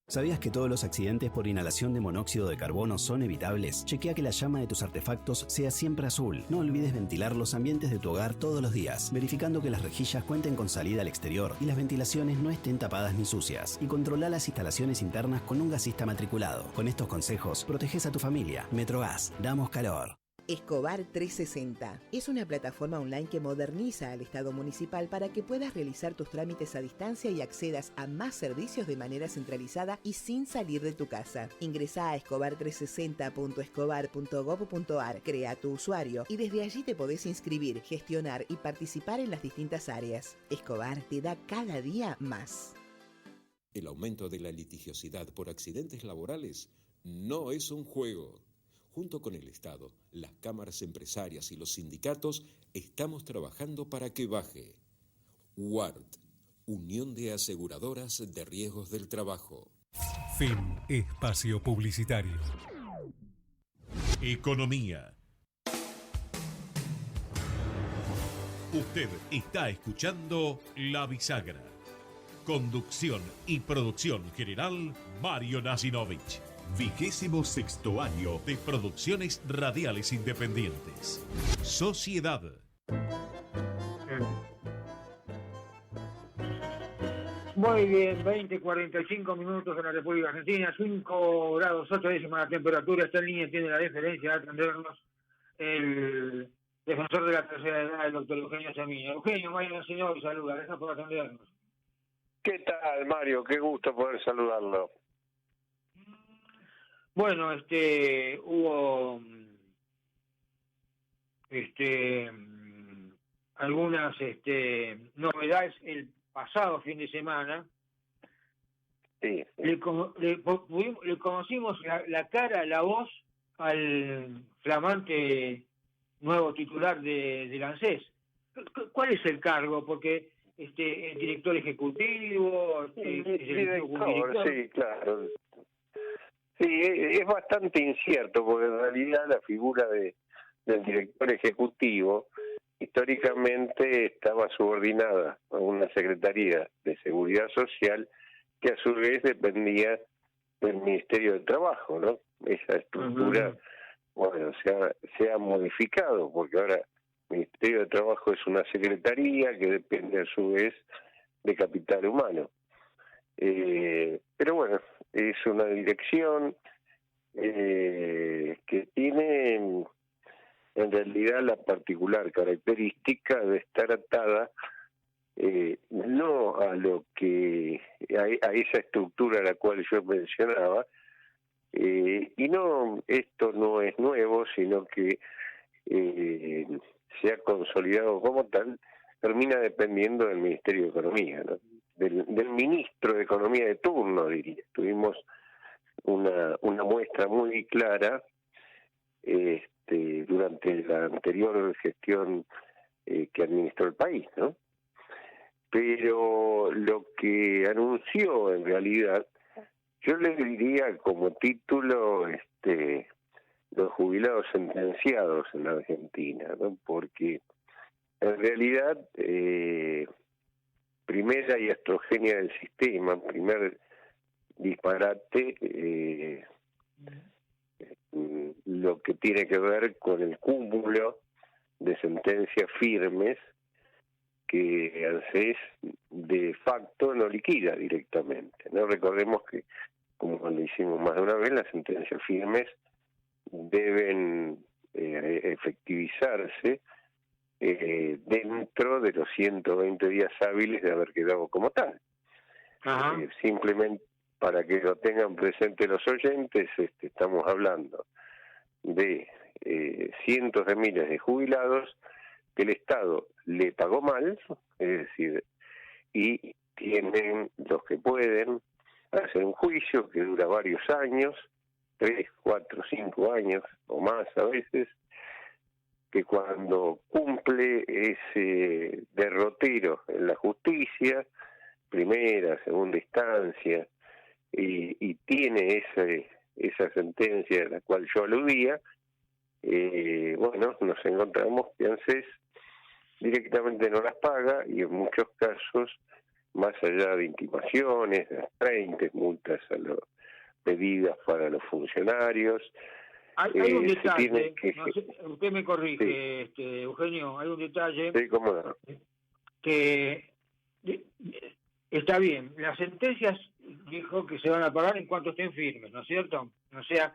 S4: ¿Sabías que todos los accidentes por inhalación de monóxido de carbono son evitables? Chequea que la llama de tus artefactos sea siempre azul. No olvides ventilar los ambientes de tu hogar todos los días, verificando que las rejillas cuenten con salida al exterior y las ventilaciones no estén tapadas ni sucias. Y controla las instalaciones internas con un gasista matriculado. Con estos consejos, proteges a tu familia. Metrogas, damos calor.
S5: Escobar 360 es una plataforma online que moderniza al Estado municipal para que puedas realizar tus trámites a distancia y accedas a más servicios de manera centralizada y sin salir de tu casa. Ingresa a escobar360.escobar.gov.ar, crea tu usuario y desde allí te podés inscribir, gestionar y participar en las distintas áreas. Escobar te da cada día más.
S6: El aumento de la litigiosidad por accidentes laborales no es un juego. Junto con el Estado, las cámaras empresarias y los sindicatos, estamos trabajando para que baje. UART, Unión de Aseguradoras de Riesgos del Trabajo.
S2: Fin espacio publicitario. Economía. Usted está escuchando La Bisagra. Conducción y producción general, Mario Nasinovich. 26º año de Producciones Radiales Independientes. Sociedad.
S3: Muy bien, 20:45 minutos en la República Argentina, 5 grados 8 décimas la temperatura, está en línea, tiene la deferencia de atendernos el defensor de la tercera edad, el doctor Eugenio Semina. Eugenio, María señor, saluda, gracias por atendernos.
S7: ¿Qué tal, Mario? Qué gusto poder saludarlo.
S3: Bueno, hubo algunas novedades el pasado fin de semana.
S7: Sí.
S3: Le conocimos la cara, la voz al flamante nuevo titular del ANSES. ¿Cuál es el cargo? Porque el director ejecutivo,
S7: Director, sí, claro. Sí, es bastante incierto, porque en realidad la figura del director ejecutivo históricamente estaba subordinada a una Secretaría de Seguridad Social que a su vez dependía del Ministerio de Trabajo, ¿no? Esa estructura, bueno, se ha modificado, porque ahora el Ministerio de Trabajo es una secretaría que depende a su vez de capital humano. Pero bueno, es una dirección que tiene en realidad la particular característica de estar atada no a lo que a esa estructura a la cual yo mencionaba, y no, esto no es nuevo, sino que se ha consolidado como tal, termina dependiendo del Ministerio de Economía, ¿no? Del ministro de Economía de turno, diría. Tuvimos una muestra muy clara durante la anterior gestión que administró el país, ¿no? Pero lo que anunció en realidad, yo le diría como título los jubilados sentenciados en la Argentina, ¿no? Porque en realidad primera iatrogenia del sistema, primer disparate, lo que tiene que ver con el cúmulo de sentencias firmes que ANSES de facto no liquida directamente, ¿no? Recordemos que, como lo hicimos más de una vez, las sentencias firmes deben efectivizarse dentro de los 120 días hábiles de haber quedado como tal. Simplemente para que lo tengan presente los oyentes, estamos hablando de cientos de miles de jubilados que el Estado le pagó mal, es decir, y tienen los que pueden hacer un juicio que dura varios años, 3, 4, 5 años o más a veces, que cuando cumple ese derrotero en la justicia, primera, segunda instancia, y tiene esa sentencia a la cual yo aludía, bueno, nos encontramos que ANSES directamente no las paga, y en muchos casos, más allá de intimaciones, de astreintes, multas pedidas para los funcionarios.
S3: Hay un detalle, no sé, usted me corrige, Eugenio, hay un detalle
S7: cómo no,
S3: que está bien, las sentencias dijo que se van a pagar en cuanto estén firmes, ¿no es cierto? O sea,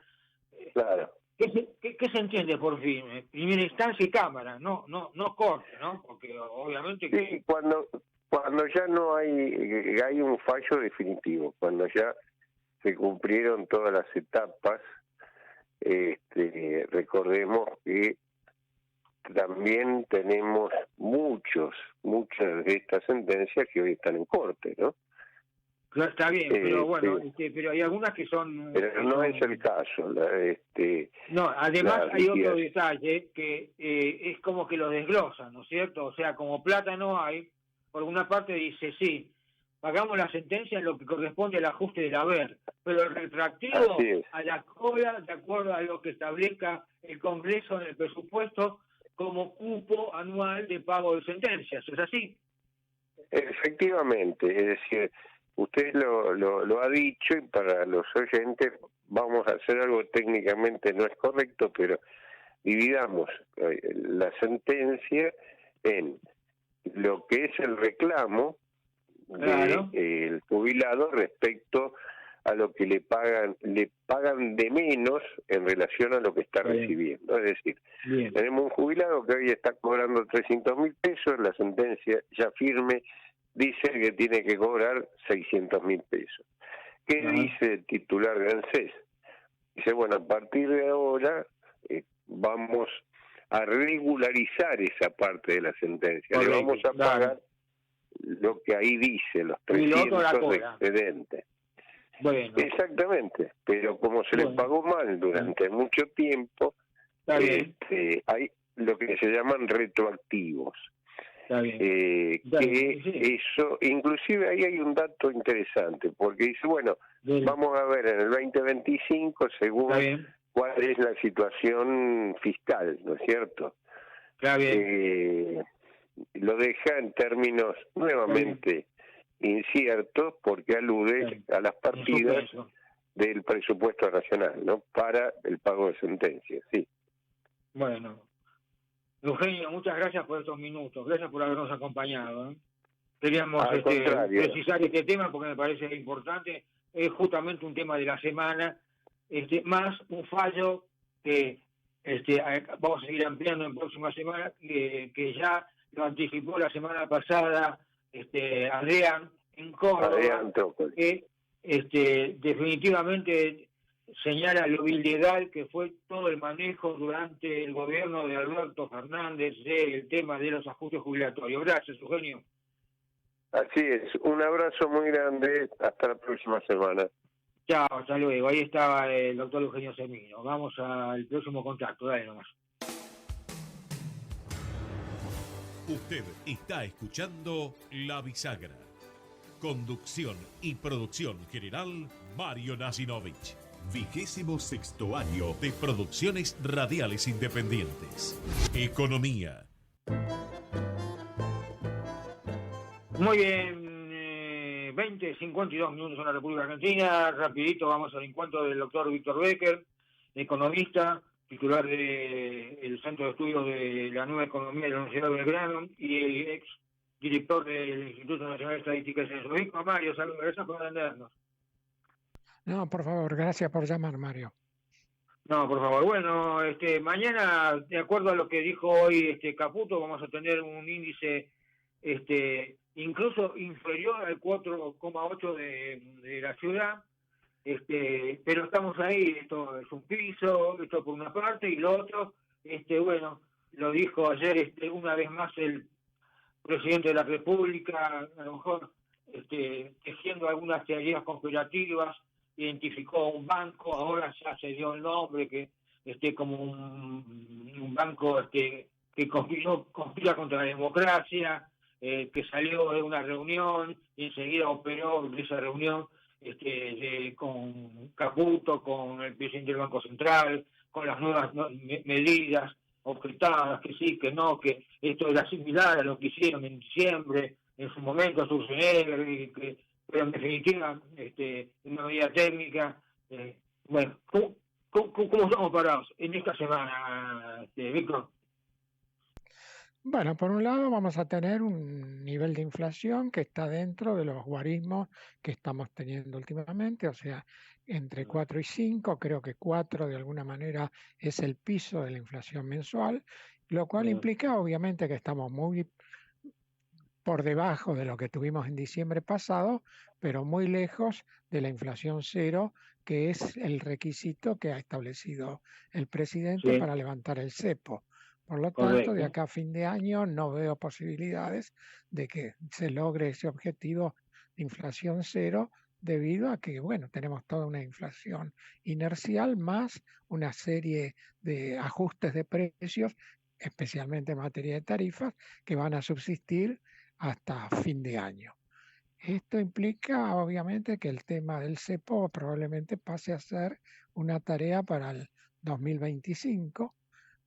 S7: claro.
S3: ¿Qué se entiende por firme? Primera instancia y cámara, no corte, ¿no? Porque obviamente que...
S7: Sí, cuando ya no hay un fallo definitivo, cuando ya se cumplieron todas las etapas. Recordemos que también tenemos muchas de estas sentencias que hoy están en corte, ¿no?
S3: Está bien, pero bueno, pero hay algunas que son...
S7: Pero no es el caso.
S3: No, además hay otro detalle que es como que lo desglosan, ¿no es cierto? O sea, como plata no hay, por una parte dice, sí, pagamos la sentencia en lo que corresponde al ajuste del haber, pero el retractivo a la cola, de acuerdo a lo que establezca el Congreso en el presupuesto, como cupo anual de pago de sentencias, ¿es así?
S7: Efectivamente, es decir, usted lo ha dicho, y para los oyentes vamos a hacer algo técnicamente no es correcto, pero dividamos la sentencia en lo que es el reclamo
S3: Claro.
S13: del jubilado respecto a lo que le pagan de menos en relación a lo que está
S3: Bien.
S13: recibiendo. Es decir,
S3: Bien.
S13: tenemos un jubilado que hoy está cobrando 300.000 pesos, la sentencia ya firme dice que tiene que cobrar 600.000 pesos. ¿Qué
S3: Ajá.
S13: dice el titular de ANSES? Dice, bueno, a partir de ahora vamos a regularizar esa parte de la sentencia.
S3: Correcto,
S13: Le vamos a
S3: claro.
S13: pagar lo que ahí dice, los
S3: Y lo otro la
S13: 300 de
S3: cobra.
S13: excedente.
S3: Bueno,
S13: Exactamente, pero como se les
S3: Bueno.
S13: pagó mal durante mucho tiempo,
S3: está bien,
S13: hay lo que se llaman retroactivos.
S3: está bien.
S13: Que
S3: Sí.
S13: eso, inclusive ahí hay un dato interesante, porque dice, bueno,
S3: Bien.
S13: vamos a ver en el 2025 según
S3: Está bien,
S13: cuál es la situación fiscal, ¿no es cierto?
S3: está bien.
S13: Lo deja en términos nuevamente inciertos porque alude a las partidas
S3: Suspenso.
S13: del presupuesto nacional, ¿no? Para el pago de sentencias, sí.
S3: Bueno, Eugenio, muchas gracias por estos minutos, gracias por habernos acompañado. Queríamos
S13: Al contrario.
S3: precisar este tema porque me parece importante, es justamente un tema de la semana, más un fallo que vamos a seguir ampliando en próxima semana, que ya lo anticipó la semana pasada Adrián en Córdoba,
S13: Adrián Trócoli.
S3: que definitivamente señala lo ilegal que fue todo el manejo durante el gobierno de Alberto Fernández del tema de los ajustes jubilatorios. Gracias, Eugenio.
S13: Así es, un abrazo muy grande, hasta la próxima semana.
S3: Chao, hasta luego. Ahí estaba el doctor Eugenio Semino. Vamos al próximo contacto, dale nomás.
S2: Usted está escuchando La Bisagra. Conducción y producción general, Mario Nasinovich. 26º año de Producciones Radiales Independientes. Economía.
S3: Muy bien, 20:52 minutos en la República Argentina. Rapidito vamos al encuentro del doctor Víctor Becker, economista, titular del Centro de Estudios de la Nueva Economía de la Universidad de Belgrano y el ex director del Instituto Nacional de Estadística y Censos. Víctor, Mario, saludos, gracias por atendernos.
S14: No, por favor, gracias por llamar, Mario.
S3: No, por favor. Bueno, mañana, de acuerdo a lo que dijo hoy Caputo, vamos a tener un índice incluso inferior al 4,8 de la ciudad, pero estamos ahí, esto es un piso, esto por una parte, y lo otro, bueno, lo dijo ayer una vez más el presidente de la República, a lo mejor tejiendo algunas teorías conspirativas, identificó un banco, ahora ya se dio el nombre, que como un banco que conspira contra la democracia, que salió de una reunión y enseguida operó de esa reunión con Caputo, con el presidente del Banco Central, con las nuevas medidas objetadas, que sí, que no, que esto era similar a lo que hicieron en diciembre, en su momento Sturzenegger, pero en definitiva una medida técnica. Bueno, ¿cómo estamos parados en esta semana, Víctor?
S14: Bueno, por un lado vamos a tener un nivel de inflación que está dentro de los guarismos que estamos teniendo últimamente, o sea, entre 4 y 5, creo que 4 de alguna manera es el piso de la inflación mensual, lo cual implica obviamente que estamos muy por debajo de lo que tuvimos en diciembre pasado, pero muy lejos de la inflación cero, que es el requisito que ha establecido el presidente para levantar el cepo. Por lo tanto, de acá a fin de año no veo posibilidades de que se logre ese objetivo de inflación cero, debido a que, bueno, tenemos toda una inflación inercial más una serie de ajustes de precios, especialmente en materia de tarifas, que van a subsistir hasta fin de año. Esto implica, obviamente, que el tema del cepo probablemente pase a ser una tarea para el 2025,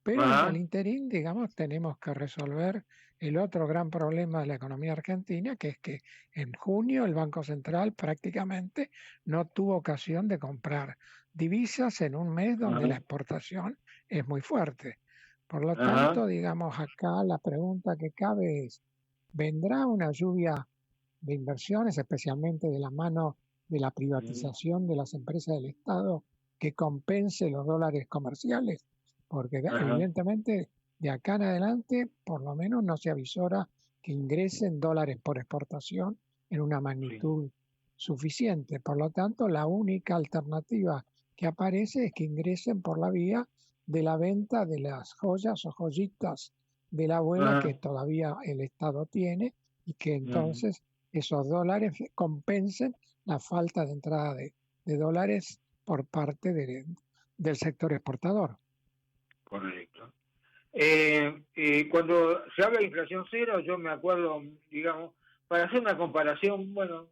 S14: pero en el interín, digamos, tenemos que resolver el otro gran problema de la economía argentina, que es que en junio el Banco Central prácticamente no tuvo ocasión de comprar divisas en un mes donde la exportación es muy fuerte. Por lo tanto, digamos, acá la pregunta que cabe es, ¿vendrá una lluvia de inversiones, especialmente de la mano de la privatización de las empresas del Estado, que compense los dólares comerciales, porque evidentemente de acá en adelante por lo menos no se avisora que ingresen dólares por exportación en una magnitud suficiente. Por lo tanto, la única alternativa que aparece es que ingresen por la vía de la venta de las joyas o joyitas del abuelo que todavía el Estado tiene, y que entonces esos dólares compensen la falta de entrada de dólares por parte del sector exportador.
S3: Correcto. Cuando se habla de inflación cero, yo me acuerdo, digamos, para hacer una comparación, bueno,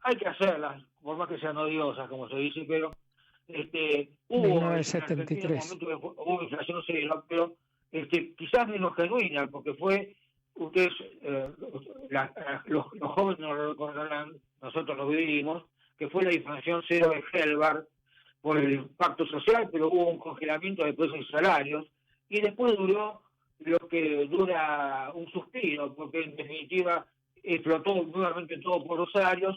S3: hay que hacerlas, por más que sean odiosas, como se dice, pero hubo en Argentina un
S14: 1973.
S3: momento que hubo inflación cero, pero quizás menos genuina, porque fue, ustedes, los jóvenes no lo recordarán, nosotros lo vivimos, que fue la inflación cero de Helbart por el pacto social, pero hubo un congelamiento de precios y salarios, y después duró lo que dura un suspiro, porque en definitiva explotó nuevamente todo por los aires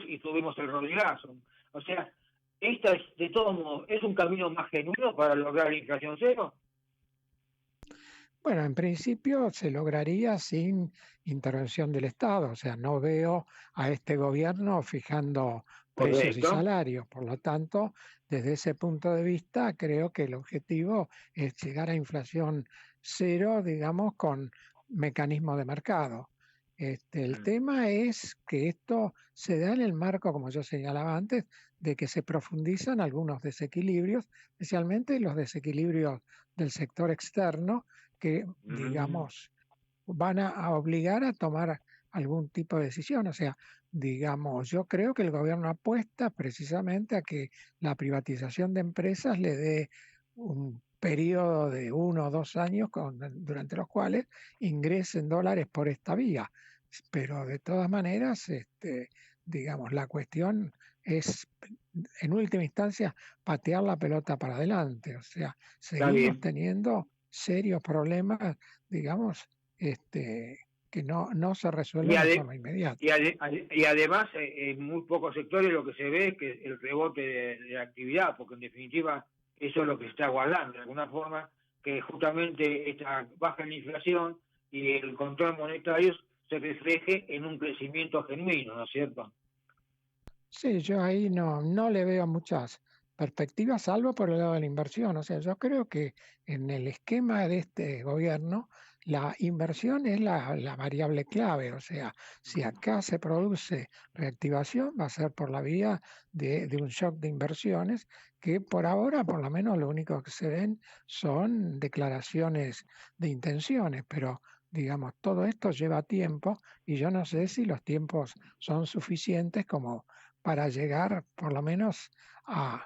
S3: y tuvimos el rodigazo. O sea, esta es, de todos modos, ¿es un camino más genuino para lograr la inflación cero?
S14: Bueno, en principio se lograría sin intervención del Estado, o sea, no veo a este gobierno fijando precios y
S3: Correcto.
S14: salarios. Por lo tanto, desde ese punto de vista, creo que el objetivo es llegar a inflación cero, digamos, con mecanismos de mercado. El tema es que esto se da en el marco, como yo señalaba antes, de que se profundizan algunos desequilibrios, especialmente los desequilibrios del sector externo, que, digamos, van a obligar a tomar algún tipo de decisión. O sea, digamos, yo creo que el gobierno apuesta precisamente a que la privatización de empresas le dé un periodo de 1 o 2 años durante los cuales ingresen dólares por esta vía. Pero de todas maneras, digamos, la cuestión es, en última instancia, patear la pelota para adelante. O sea, seguimos teniendo serios problemas, digamos, que no se resuelven de forma inmediata.
S3: Y además, en muy pocos sectores lo que se ve es que el rebote de la actividad, porque en definitiva eso es lo que se está guardando, de alguna forma, que justamente esta baja en la inflación y el control monetario se refleje en un crecimiento genuino, ¿no es cierto?
S14: Sí, yo ahí no le veo muchas perspectivas, salvo por el lado de la inversión. O sea, yo creo que en el esquema de este gobierno, la inversión es la variable clave. O sea, si acá se produce reactivación, va a ser por la vía de un shock de inversiones, que por ahora, por lo menos, lo único que se ven son declaraciones de intenciones, pero digamos, todo esto lleva tiempo y yo no sé si los tiempos son suficientes como para llegar por lo menos a,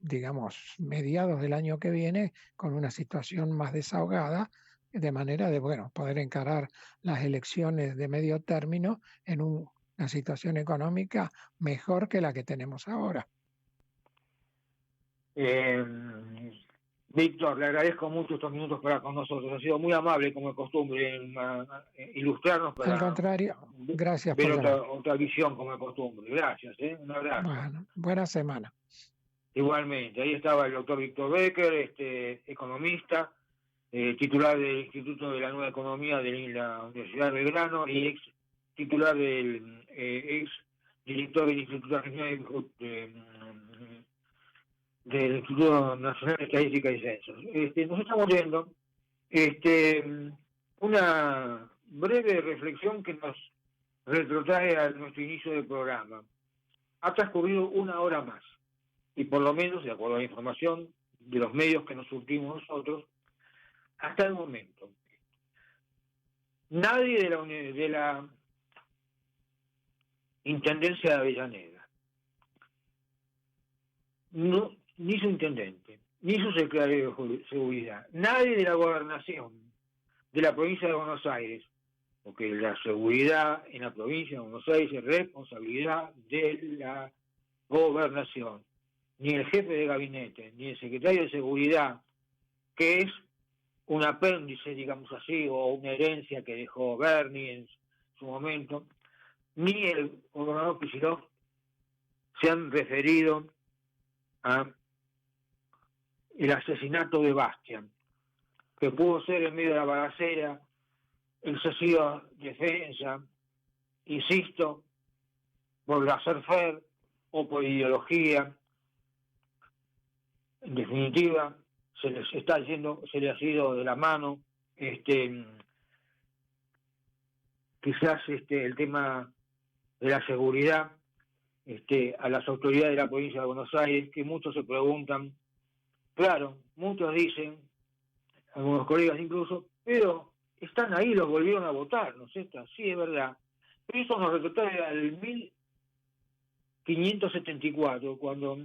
S14: digamos, mediados del año que viene con una situación más desahogada, de manera de, bueno, poder encarar las elecciones de medio término en una situación económica mejor que la que tenemos ahora.
S3: Víctor, le agradezco mucho estos minutos para con nosotros. Ha sido muy amable, como de costumbre, en ilustrarnos para
S14: Al contrario, gracias
S3: ver
S14: por llamar.
S3: otra visión, como de costumbre. Gracias, un abrazo.
S14: Bueno, buena semana.
S3: Igualmente, ahí estaba el doctor Víctor Becker, economista, titular del Instituto de la Nueva Economía de la Universidad de Belgrano y ex titular ex director del Instituto Regional del Instituto Nacional de Estadística y Censos. Nos estamos viendo una breve reflexión que nos retrotrae a nuestro inicio del programa. Ha transcurrido 1 hora más, y por lo menos, de acuerdo a la información de los medios que nos surtimos nosotros, hasta el momento, nadie de la Intendencia de Avellaneda, ni su intendente, ni su secretario de Seguridad, nadie de la Gobernación de la provincia de Buenos Aires, porque la seguridad en la provincia de Buenos Aires es responsabilidad de la Gobernación, ni el jefe de gabinete, ni el secretario de Seguridad, que es un apéndice, digamos así, o una herencia que dejó Bernie en su momento, ni el gobernador Kicillof se han referido a el asesinato de Bastian, que pudo ser en medio de la balacera, excesiva defensa, insisto, por laissez-faire o por ideología. En definitiva, se les ha ido de la mano quizás el tema de la seguridad a las autoridades de la provincia de Buenos Aires, que muchos se preguntan, claro, muchos dicen, algunos colegas incluso, pero están ahí, los volvieron a votar, ¿no es cierto? Sí, es verdad. Pero eso nos retrotrae al 1574, cuando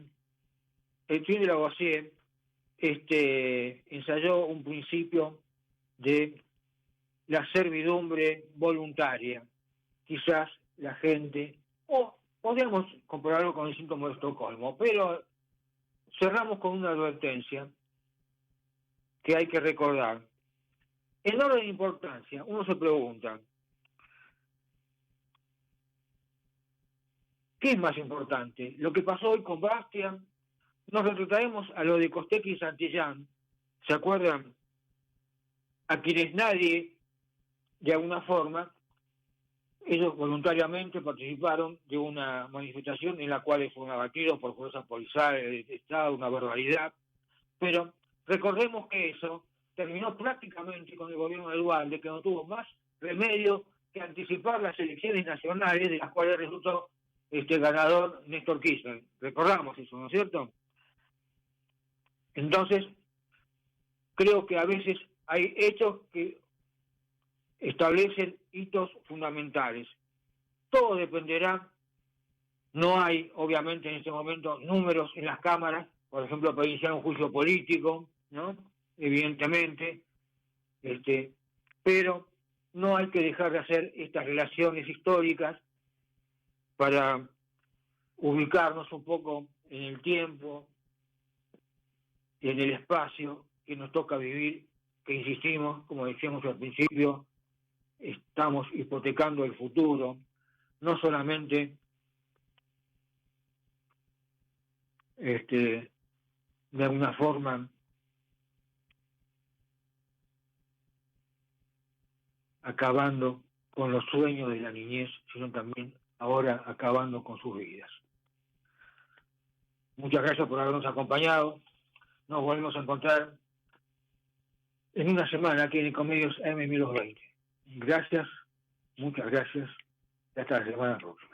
S3: el Puy de Lavoisier ensayó un principio de la servidumbre voluntaria. Quizás la gente, o podríamos compararlo con el síndrome de Estocolmo, pero cerramos con una advertencia que hay que recordar. En orden de importancia, uno se pregunta, ¿qué es más importante? ¿Lo que pasó hoy con Bastian? Nos retrotraemos a lo de Costecchi y Santillán, ¿se acuerdan? A quienes nadie, de alguna forma, ellos voluntariamente participaron de una manifestación en la cual fueron abatidos por fuerzas policiales de Estado, una barbaridad, pero recordemos que eso terminó prácticamente con el gobierno de Dualde, que no tuvo más remedio que anticipar las elecciones nacionales, de las cuales resultó ganador Néstor Kirchner. Recordamos eso, ¿no es cierto? Entonces, creo que a veces hay hechos que establecen hitos fundamentales. Todo dependerá, no hay obviamente en este momento números en las cámaras, por ejemplo, para iniciar un juicio político, ¿no? Evidentemente, pero no hay que dejar de hacer estas relaciones históricas para ubicarnos un poco en el tiempo y en el espacio que nos toca vivir, que insistimos, como decíamos al principio, estamos hipotecando el futuro, no solamente de alguna forma acabando con los sueños de la niñez, sino también ahora acabando con sus vidas. Muchas gracias por habernos acompañado. Nos volvemos a encontrar en una semana aquí en Ecomedios AM 1220. Gracias, muchas gracias. Y hasta la semana próxima.